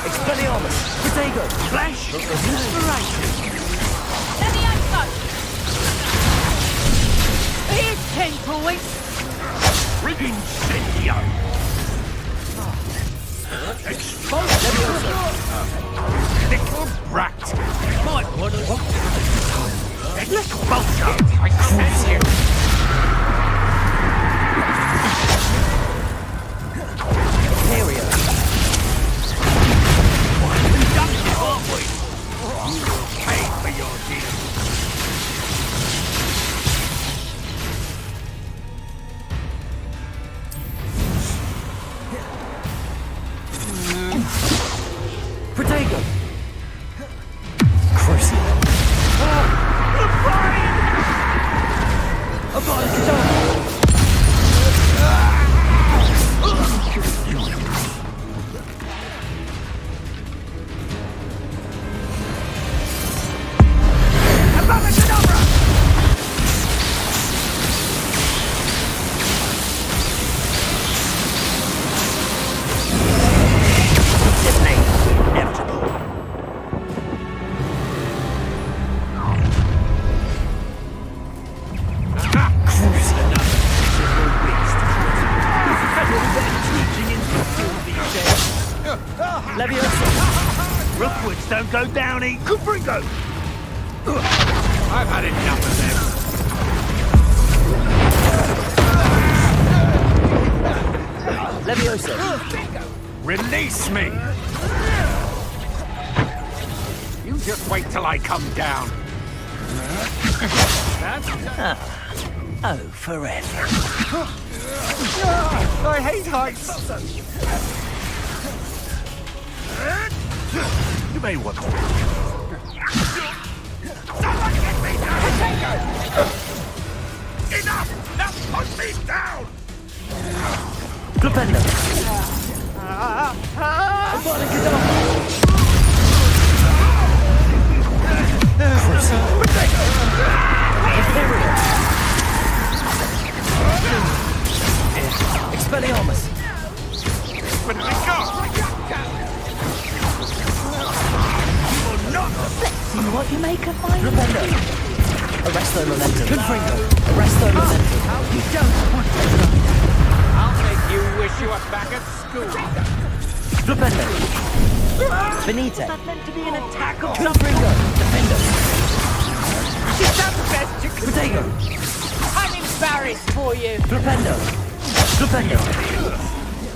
Expelliarmus! Protego! Flash! Inspiration! Here's 10 points! Incendio! Little brat! Might want to... Expulso! I command you! Imperio! Conductive, aren't we? You will pay for your deeds! Protego! Crucible! The brain! Just don't go down, eat Confringo! I've had enough of them. Levioso. Release me! You just wait till I come down. Oh, forever. I hate heights! You may want to. Someone get me down! Enough! Now put me down! Flipendo. Expelliarmus. When did it go? See what you make of my Flipendo. Arresto momentum. Confringo. Arresto momentum. You don't want to. I'll make you wish you were back at school. Flipendo. Benite. Is that meant to be an attack or Confringo. Defendo. Is that the best you can Protego. I'm embarrassed for you! Flipendo. Flipendo.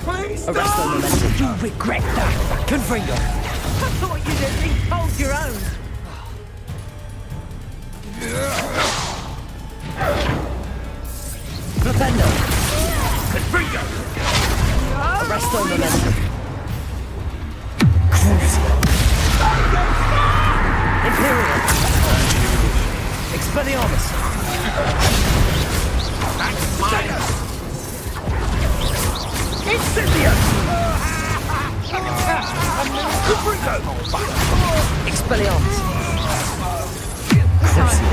Please Arresto momentum. You regret that. Confringo. I thought you'd at least hold your own! Flipendo. Confringo! Arresto momentum. Crucial. Imperial. Expelliarmus. That's mine. Incendium! Confringo! Expelliarmus. Crucial.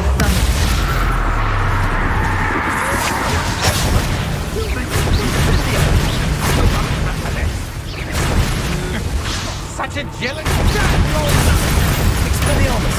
Such a jealous... Expelliarmus.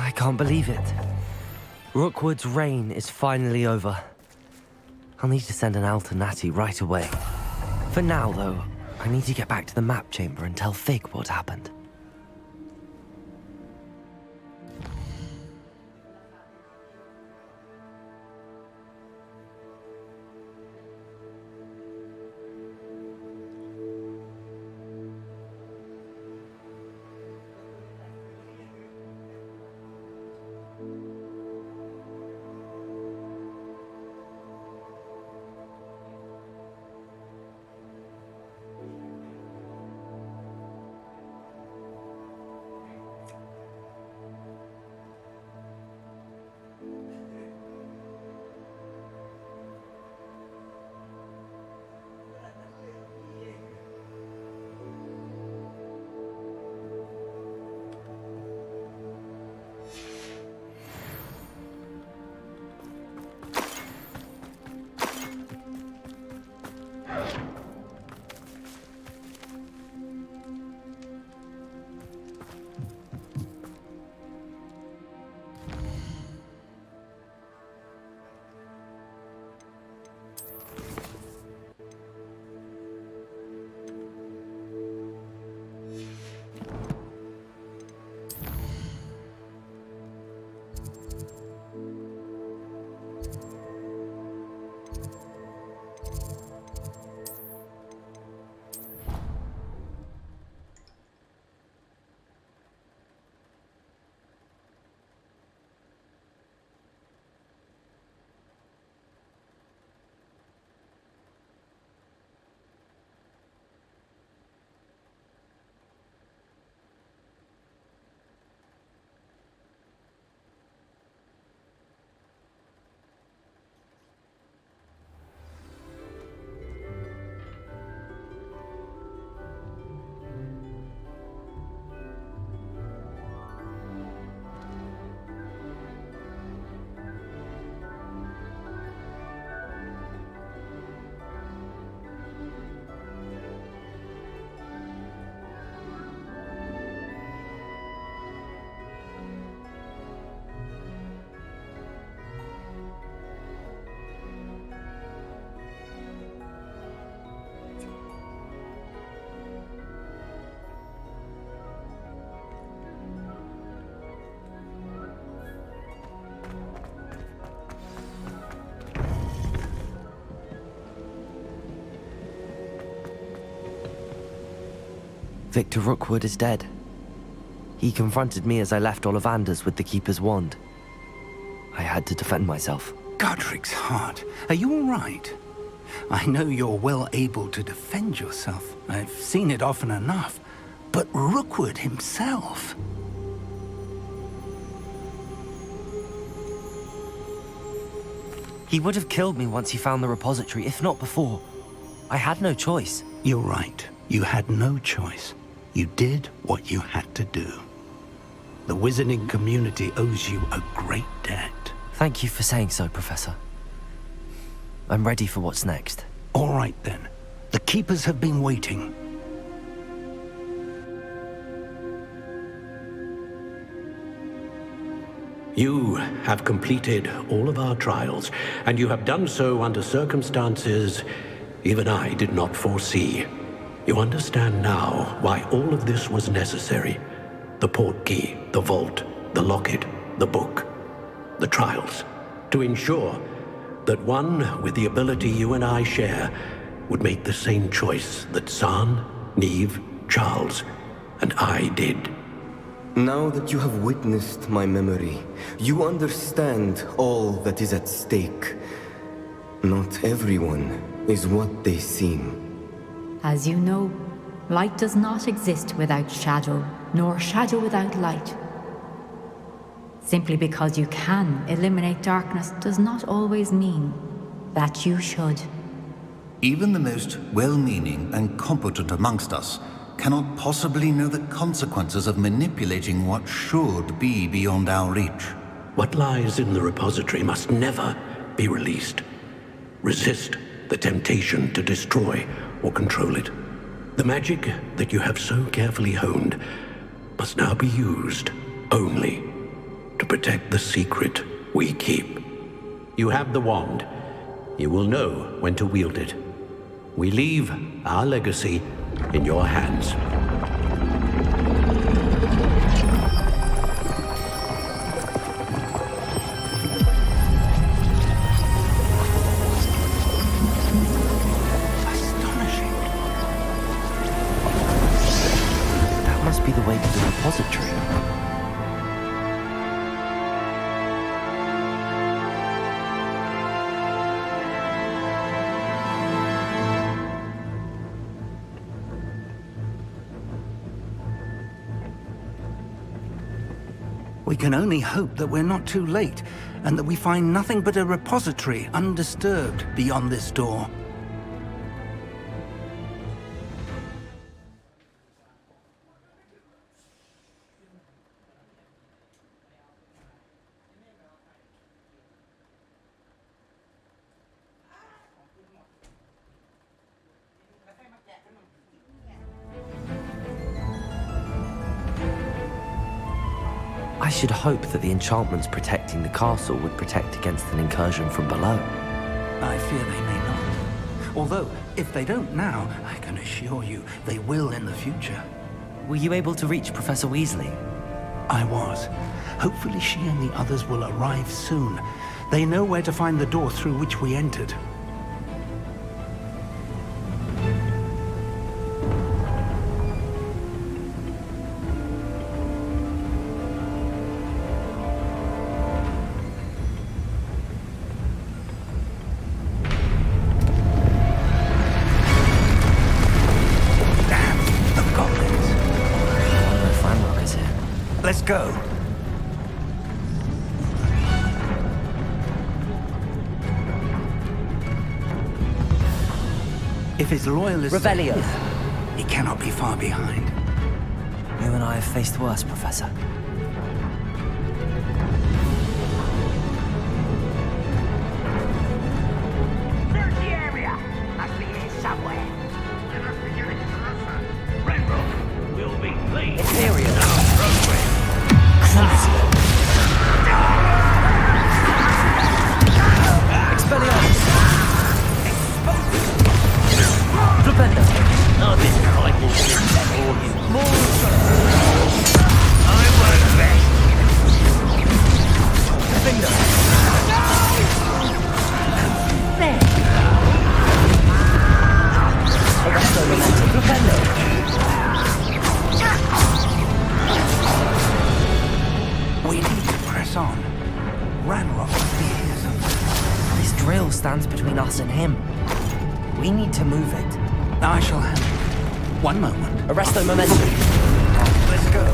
I can't believe it. Rookwood's reign is finally over. I'll need to send an Alternati right away. For now, though, I need to get back to the map chamber and tell Fig what happened. Victor Rookwood is dead. He confronted me as I left Ollivander's with the Keeper's wand. I had to defend myself. Godric's heart, are you all right? I know you're well able to defend yourself. I've seen it often enough. But Rookwood himself... He would have killed me once he found the repository, if not before. I had no choice. You're right. You had no choice. You did what you had to do. The wizarding community owes you a great debt. Thank you for saying so, Professor. I'm ready for what's next. All right, then. The Keepers have been waiting. You have completed all of our trials, and you have done so under circumstances even I did not foresee. You understand now why all of this was necessary. The portkey, the vault, the locket, the book, the trials, to ensure that one with the ability you and I share would make the same choice that Zahn, Neve, Charles, and I did. Now that you have witnessed my memory, you understand all that is at stake. Not everyone is what they seem. As you know, light does not exist without shadow, nor shadow without light. Simply because you can eliminate darkness does not always mean that you should. Even the most well-meaning and competent amongst us cannot possibly know the consequences of manipulating what should be beyond our reach. What lies in the repository must never be released. Resist the temptation to destroy or control it. The magic that you have so carefully honed must now be used only to protect the secret we keep. You have the wand. You will know when to wield it. We leave our legacy in your hands. Astonishing. That must be the way to the repository. We can only hope that we're not too late, and that we find nothing but a repository undisturbed beyond this door. I should hope that the enchantments protecting the castle would protect against an incursion from below. I fear they may not. Although, if they don't now, I can assure you they will in the future. Were you able to reach Professor Weasley? I was. Hopefully she and the others will arrive soon. They know where to find the door through which we entered. Let's go. If his loyalists... Revelio. He cannot be far behind. You and I have faced worse, Professor. Search the area! Must be here somewhere. They must be getting closer. Renbrook will be clean. Ethereal. Expelliarmus! Flipendo! Oh, this guy will do that for you. I won't rest. Finger! There. Arresto Momentum! Flipendo! between us and him. We need to move it. I shall handle it. One moment. Arresto momentum. Let's go.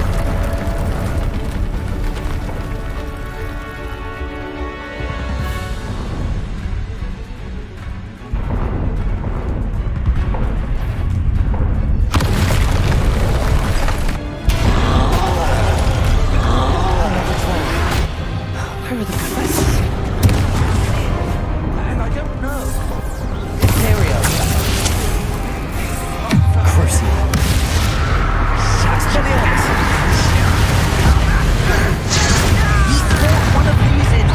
Where are the professors? And I don't know. Imperio. Crucible. Expelliarmus. He fought one of these in.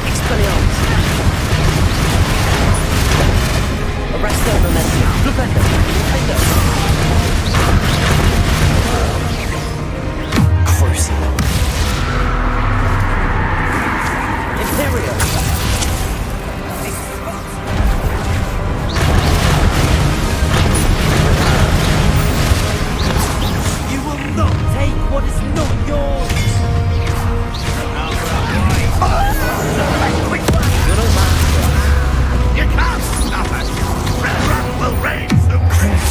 Expelliarmus. Arresto momentum. Flipendo. Flipendo. Crucible. Imperio. You will not take what is not yours. You're no match for us. You can't stop us! Red Rock will reign supreme!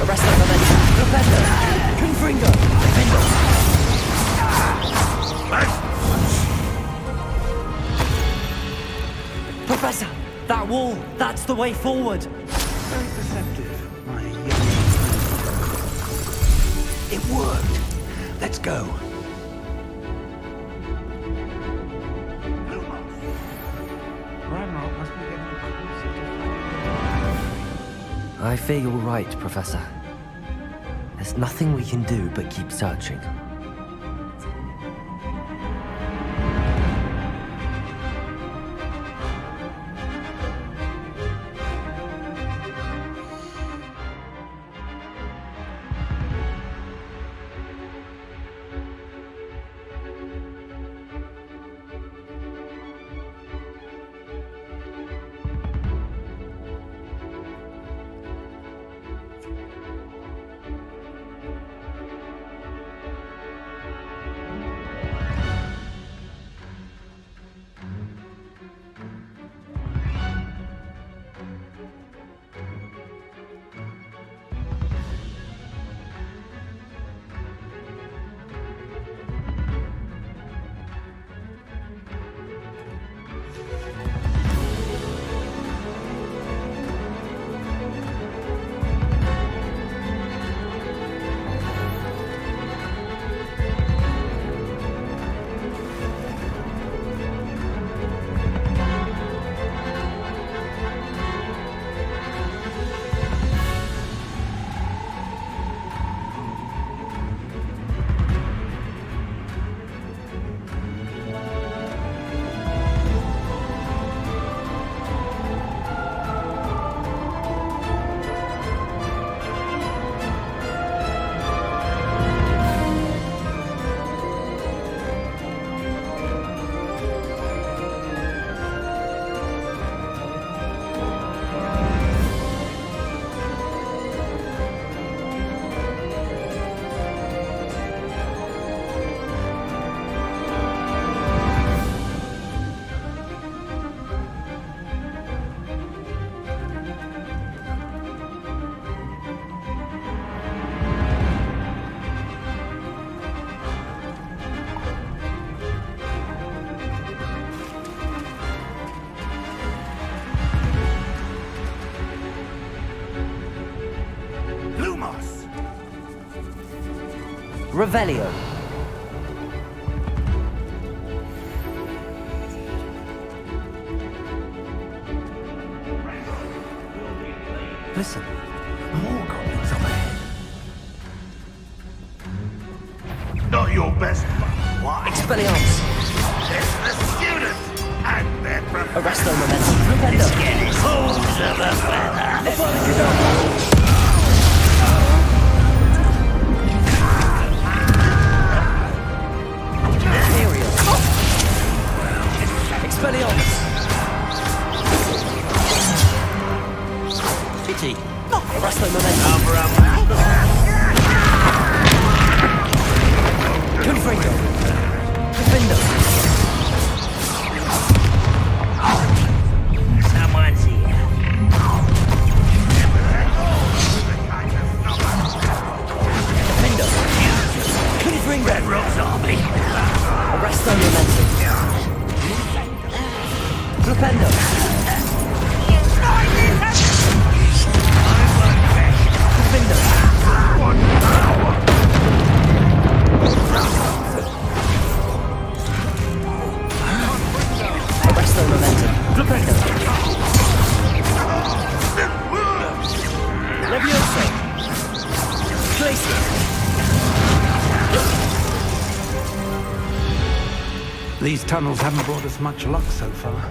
Arresto momentum. Flipendo. Confringo. Defendo. Professor, that wall, that's the way forward. Very perceptive, my young friend. It worked. Let's go. Ranrock must be getting closer to I fear you're right, Professor. There's nothing we can do but keep searching. Revelio. Listen, more goblins up ahead. Not your best, but why? Expelliarmus. It's the students and their professor. Arresto momentum. Flipendo. It's getting holes of a feather. Imperial. Expelliarmus. Pity. Arresto momentum. Confringo! Defender! Someone's here. Defender! Confringo! Red Rock Zombie. Arresto Momentum. Flipendo! Defender! Arresto Momentum. Flipendo! Levioso! Glacier! These tunnels haven't brought us much luck so far.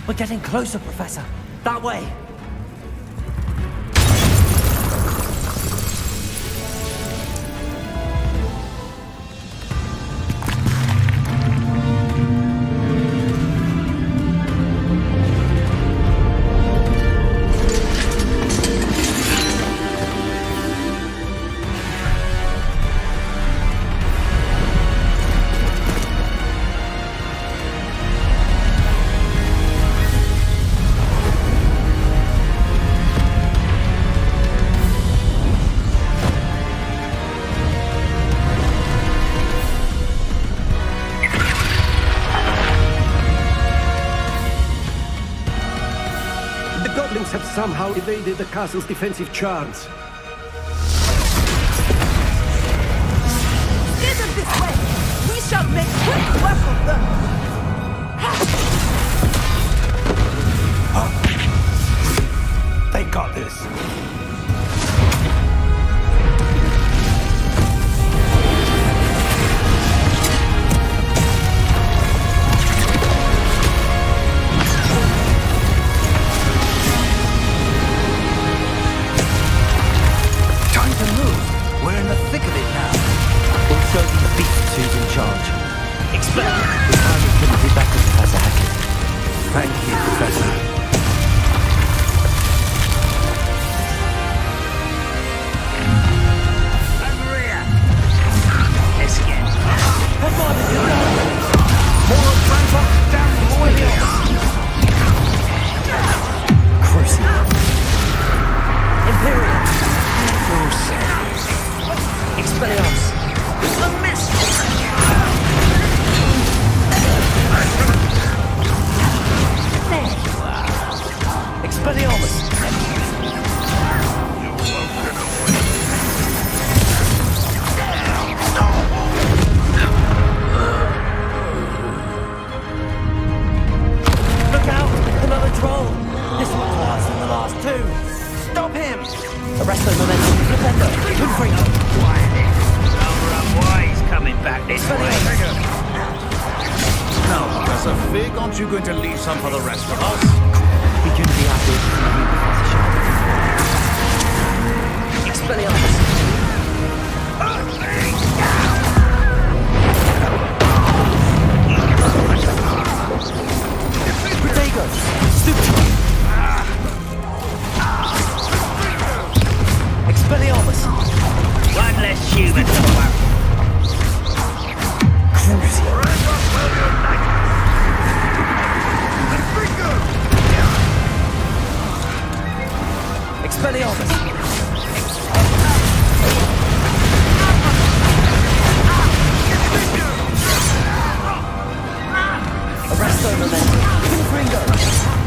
We're getting closer, Professor. That way. Have somehow evaded the castle's defensive charms. Steer them this way! We shall make quick work of them! They got this. Thank you, Professor. Maria. Let's get More Grandpa down Crucial. Imperial. Expelliarmus. the mist. Expelliarmus! Look out! Another troll! This one's worse than the last two! Stop him! Arresto Momentum! Flipendo! Confringo! Why he's coming back this way? Now, Professor Fig, aren't you going to leave some for the rest of us? We couldn't be happy to see you, Professor Sharp. Expelliarmus! Protego! Stupid! Expelliarmus! One less human to worry. Crucial! Expelliarmus! Arresto Momentum! Confringo!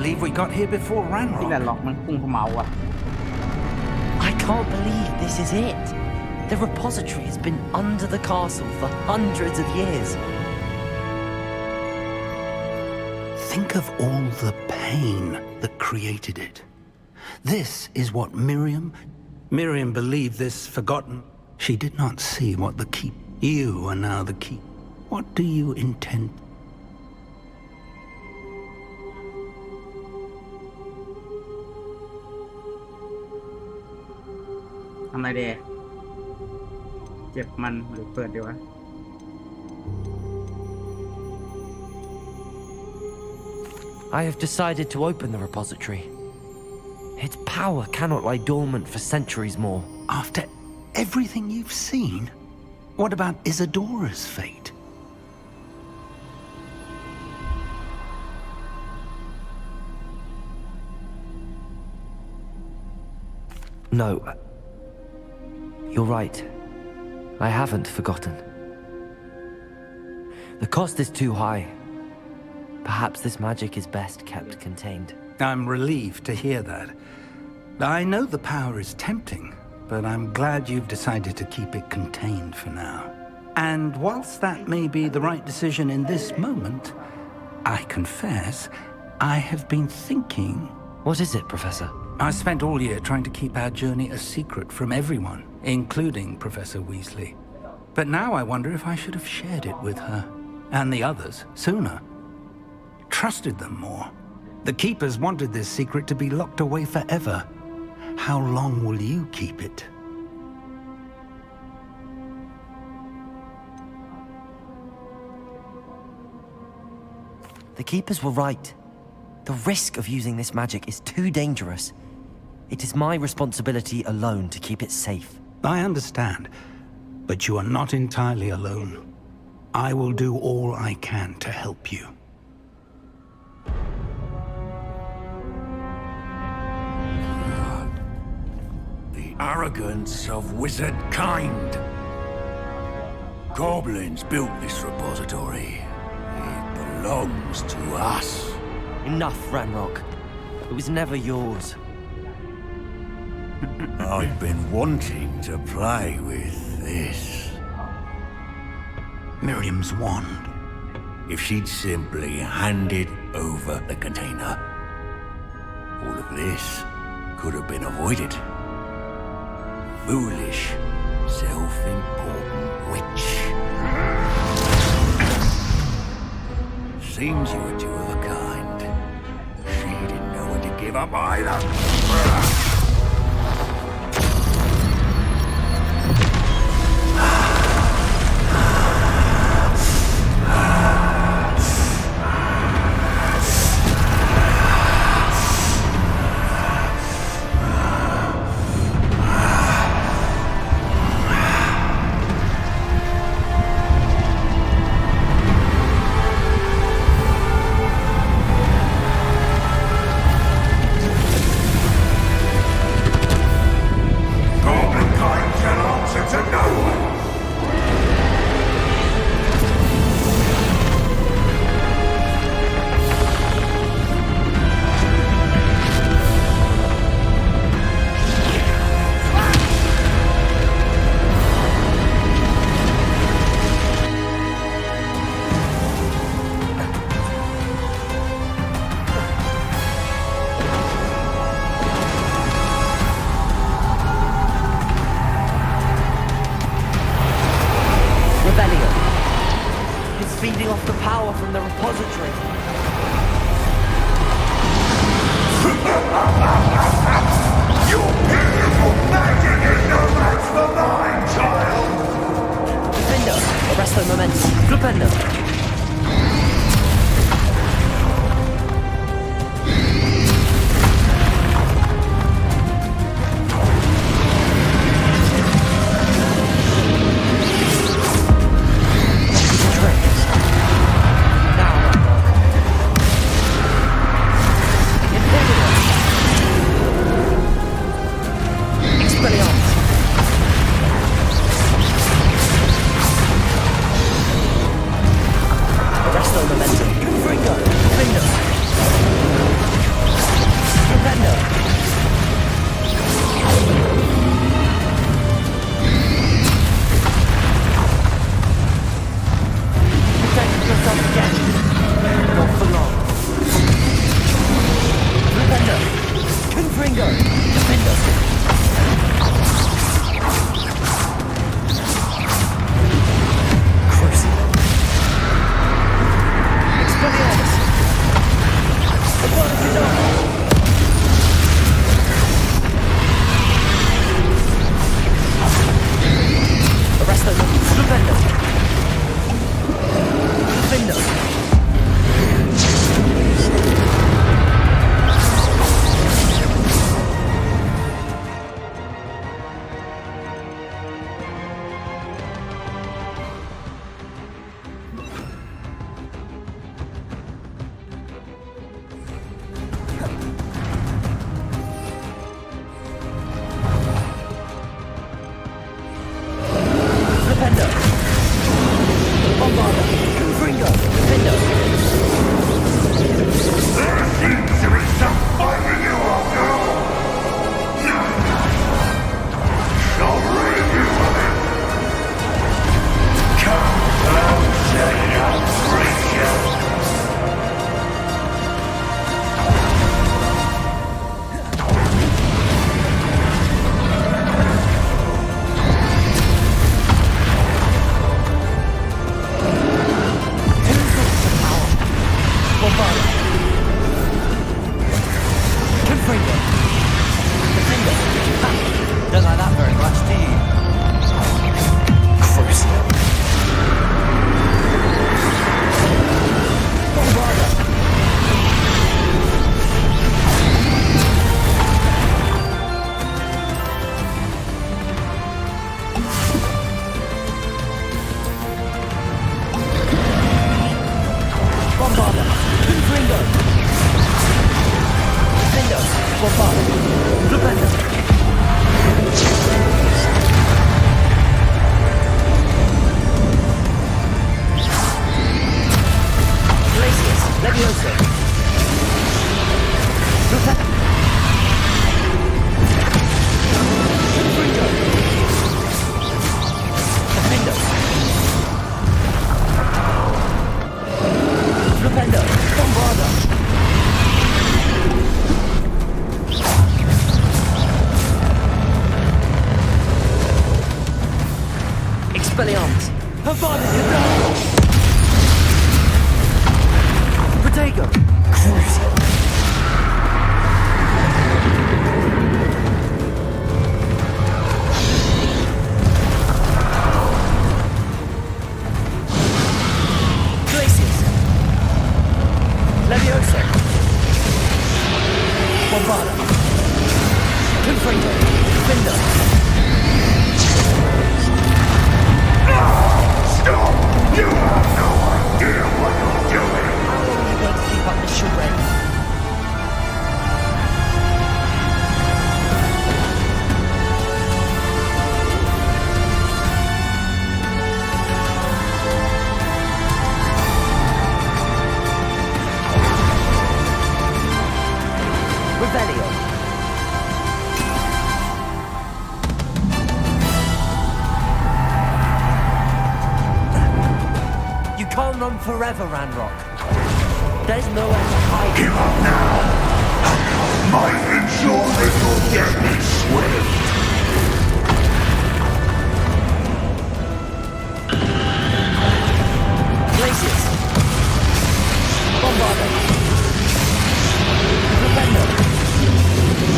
believe we got here before ที่แหละ Ranrock. ล็อกมันพุ่งเข้ามาว่ะ I can't believe this is it. The repository has been under the castle for hundreds of years. Think of all the pain that created it. This is what Miriam believed this forgotten. She did not see what the keep. You are now the keep. What do you intend? What do you do? เก็บมันหรือเปิดดีวะ I have decided to open the repository. Its power cannot lie dormant for centuries more. After everything you've seen, what about Isadora's fate? No. You're right. I haven't forgotten. The cost is too high. Perhaps this magic is best kept contained. I'm relieved to hear that. I know the power is tempting, but I'm glad you've decided to keep it contained for now. And whilst that may be the right decision in this moment, I confess, I have been thinking... What is it, Professor? I spent all year trying to keep our journey a secret from everyone, including Professor Weasley. But now I wonder if I should have shared it with her, and the others, sooner. Trusted them more. The Keepers wanted this secret to be locked away forever. How long will you keep it? The Keepers were right. The risk of using this magic is too dangerous. It is my responsibility alone to keep it safe. I understand, but you are not entirely alone. I will do all I can to help you. The arrogance of wizard kind. Goblins built this repository. It belongs to us. Enough, Ranrock. It was never yours. I've been wanting to play with this. Miriam's wand. If she'd simply handed over the container, all of this could have been avoided. Foolish, self-important witch. Seems you were two of a kind. She didn't know when to give up either. feeding off the power from the repository. Your beautiful magic is no match for mine, child! Defender, arresto momentum. Flipendo. Expelliarmus! Avada Kedavra! Protego! Cruise! Glacius! Leviosa! Bombarda! Confringo! Finder! Stop! You have no idea what you're doing! How long are you going to keep up this charade? Revelio. You can't run forever, Ranrock. There's nowhere to hide. Give up now! Might ensure that your death is swift! Glacius. Bombardo. Defender.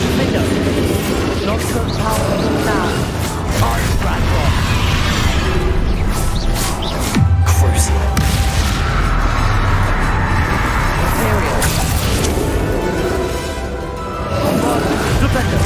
Defender. Not so powerful now. Iron Ranrock. Cruising. Imperial. Bombardo. Defender.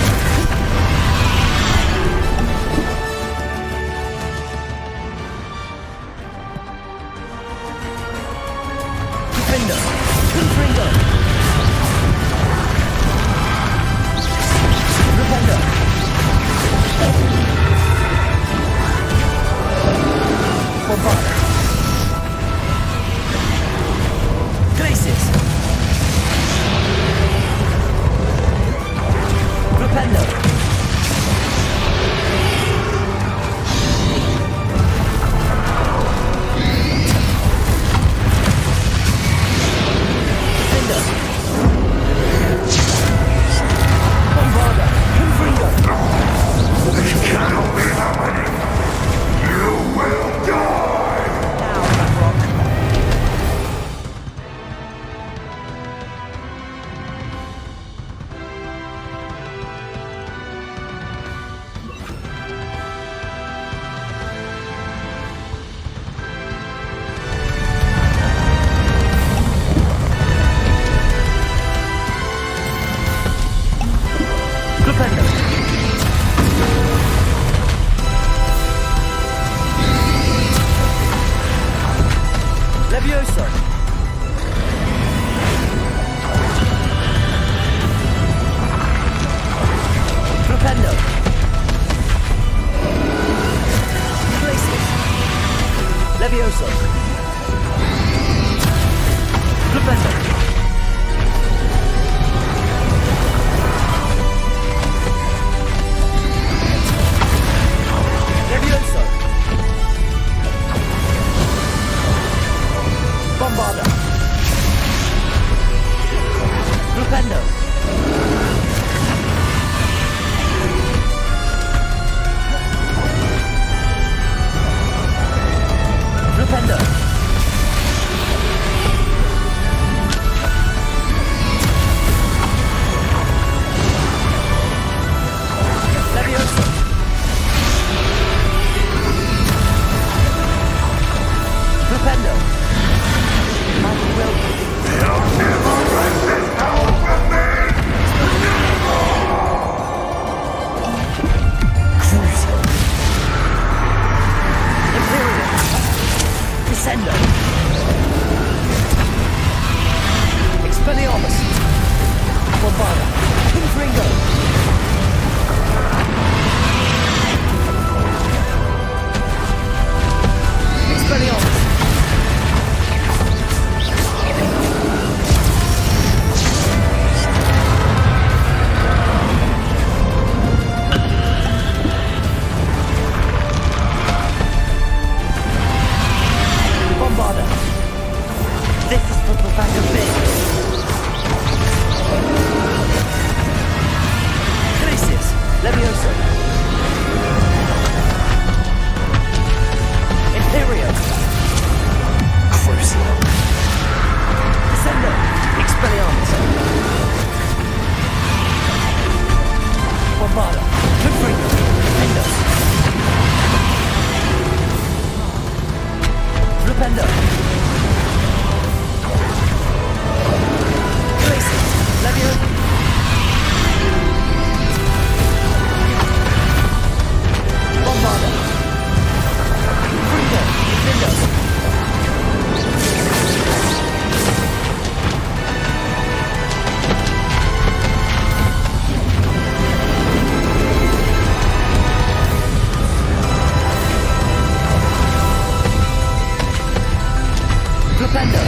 Defender!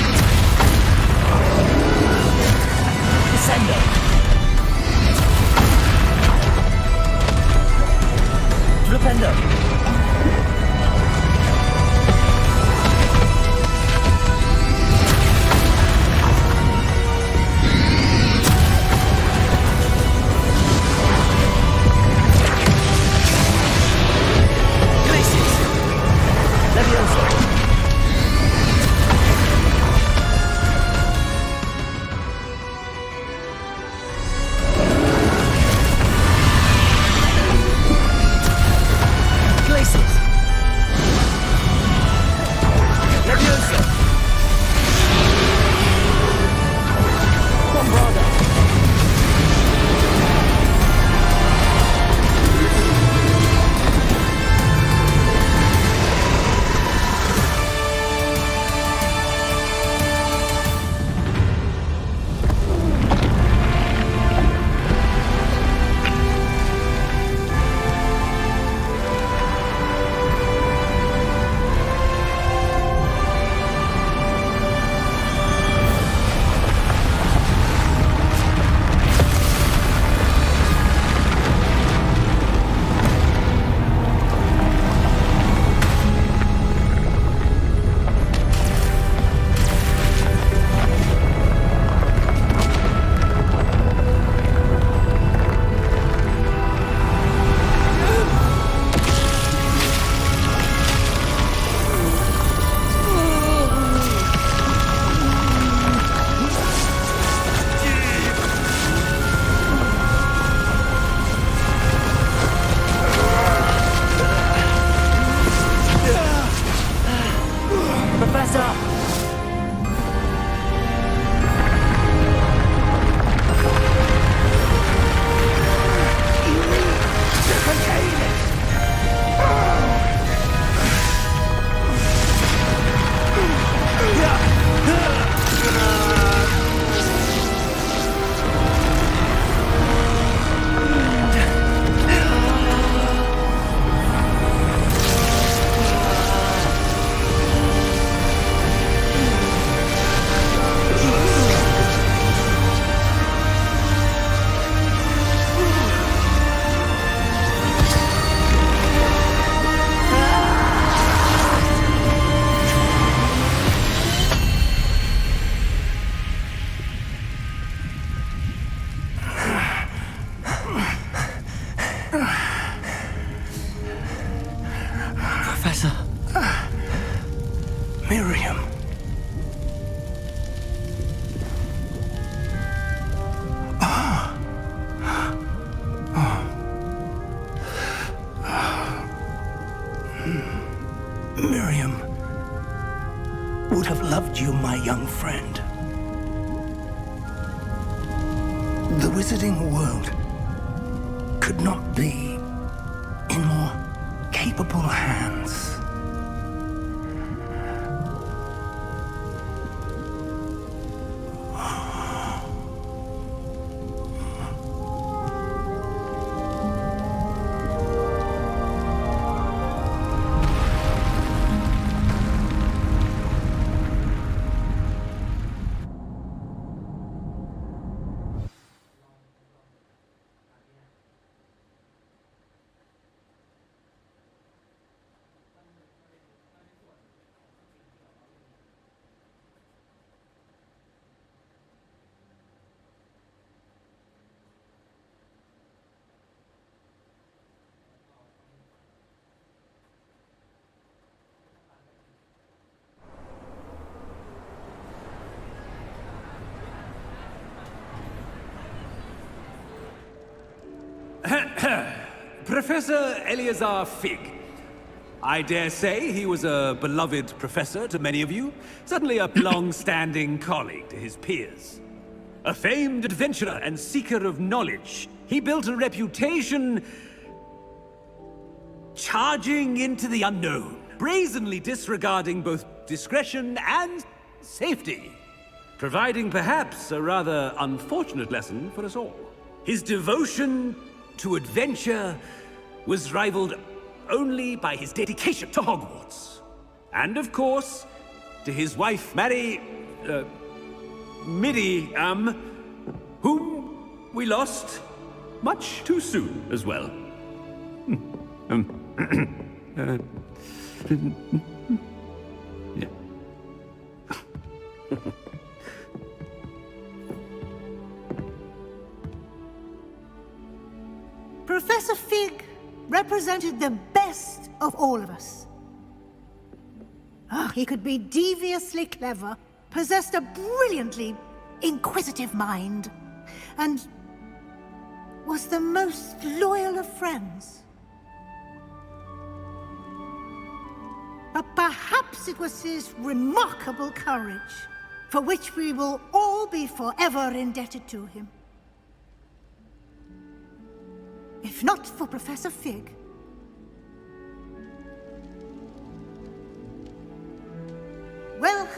Descender! Flipender! Miriam. Miriam would have loved you, my young friend. The wizarding world could not be in more capable hands. Professor Eleazar Fig. I dare say he was a beloved professor to many of you, certainly a long-standing colleague to his peers. A famed adventurer and seeker of knowledge, he built a reputation charging into the unknown, brazenly disregarding both discretion and safety, providing perhaps a rather unfortunate lesson for us all. His devotion to adventure was rivaled only by his dedication to Hogwarts. And of course, to his wife, Miriam, whom we lost much too soon as well. Yeah. Professor Fig represented the best of all of us. He could be deviously clever, possessed a brilliantly inquisitive mind, and was the most loyal of friends. But perhaps it was his remarkable courage, for which we will all be forever indebted to him. If not for Professor Fig, well,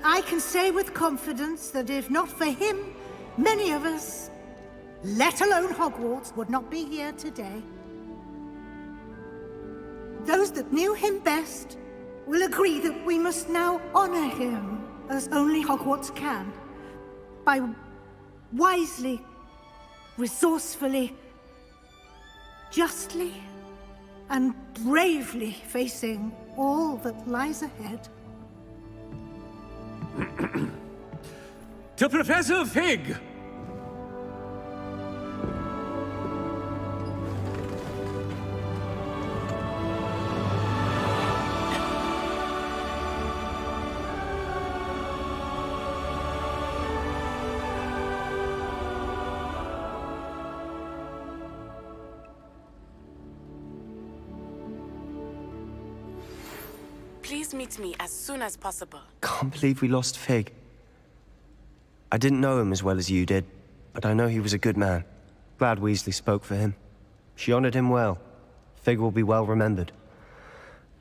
I can say with confidence that if not for him, many of us, let alone Hogwarts, would not be here today. Those that knew him best will agree that we must now honor him as only Hogwarts can, by wisely, resourcefully, justly, and bravely facing all that lies ahead. To Professor Fig! Please meet me as soon as possible. Can't believe we lost Fig. I didn't know him as well as you did, but I know he was a good man. Glad Weasley spoke for him. She honored him well. Fig will be well remembered.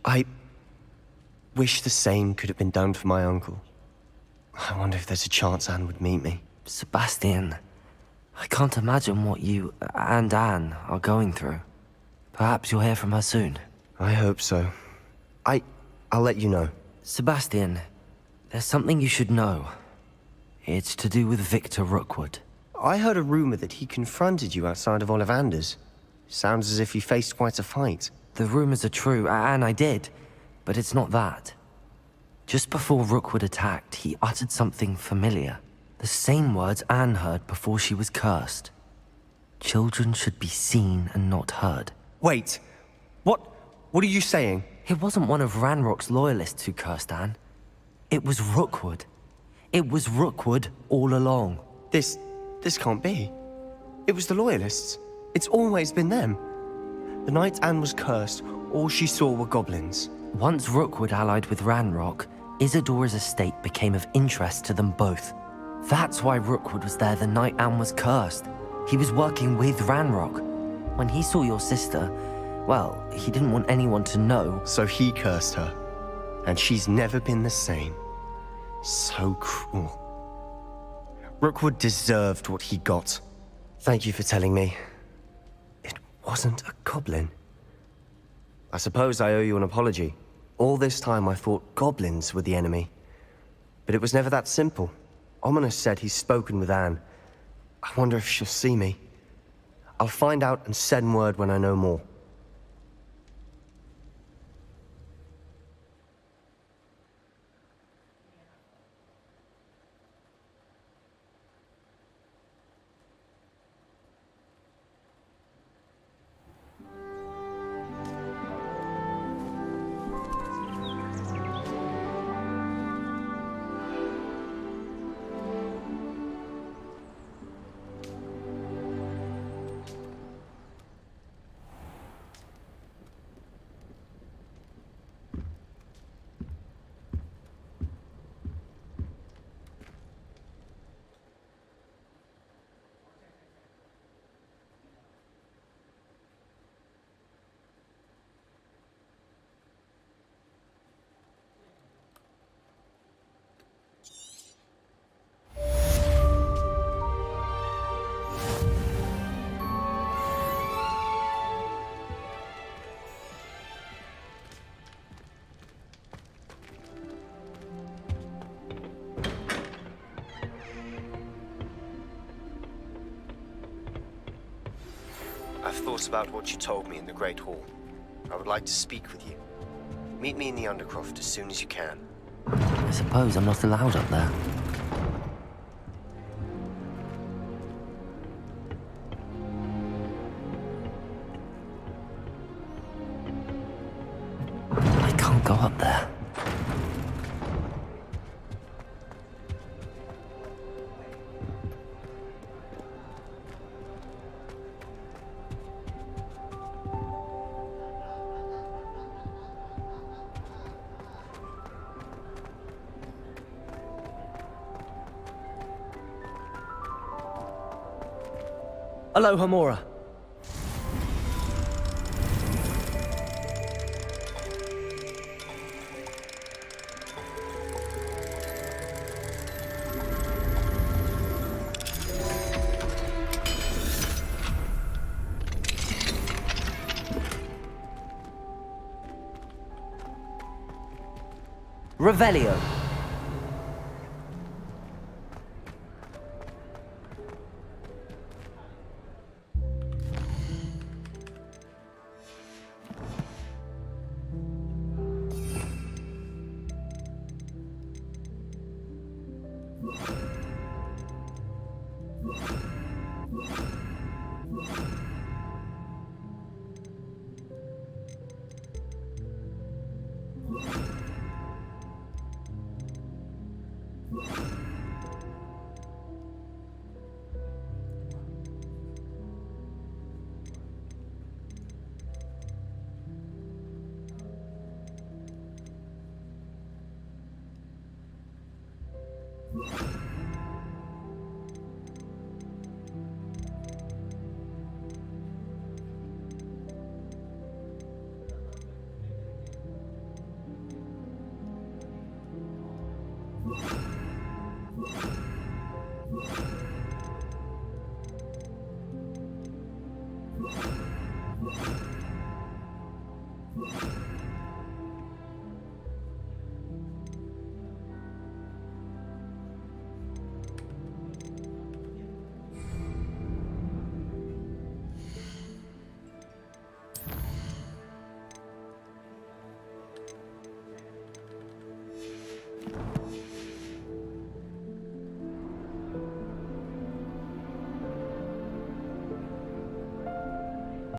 I wish the same could have been done for my uncle. I wonder if there's a chance Anne would meet me. Sebastian, I can't imagine what you and Anne are going through. Perhaps you'll hear from her soon. I hope so. I'll let you know. Sebastian, there's something you should know. It's to do with Victor Rookwood. I heard a rumor that he confronted you outside of Ollivander's. Sounds as if he faced quite a fight. The rumors are true, and I did, but it's not that. Just before Rookwood attacked, he uttered something familiar. The same words Anne heard before she was cursed. Children should be seen and not heard. Wait, what are you saying? It wasn't one of Ranrock's loyalists who cursed Anne. It was Rookwood. It was Rookwood all along. This can't be. It was the Loyalists. It's always been them. The night Anne was cursed, all she saw were goblins. Once Rookwood allied with Ranrock, Isadora's estate became of interest to them both. That's why Rookwood was there the night Anne was cursed. He was working with Ranrock. When he saw your sister, well, he didn't want anyone to know. So he cursed her. And she's never been the same. So cruel. Rookwood deserved what he got. Thank you for telling me. It wasn't a goblin. I suppose I owe you an apology. All this time I thought goblins were the enemy. But it was never that simple. Ominous said he's spoken with Anne. I wonder if she'll see me. I'll find out and send word when I know more. thought about what you told me in the Great Hall. I would like to speak with you. Meet me in the Undercroft as soon as you can. I suppose I'm not allowed up there. I can't go up there. Aloha, Mora. Revelio.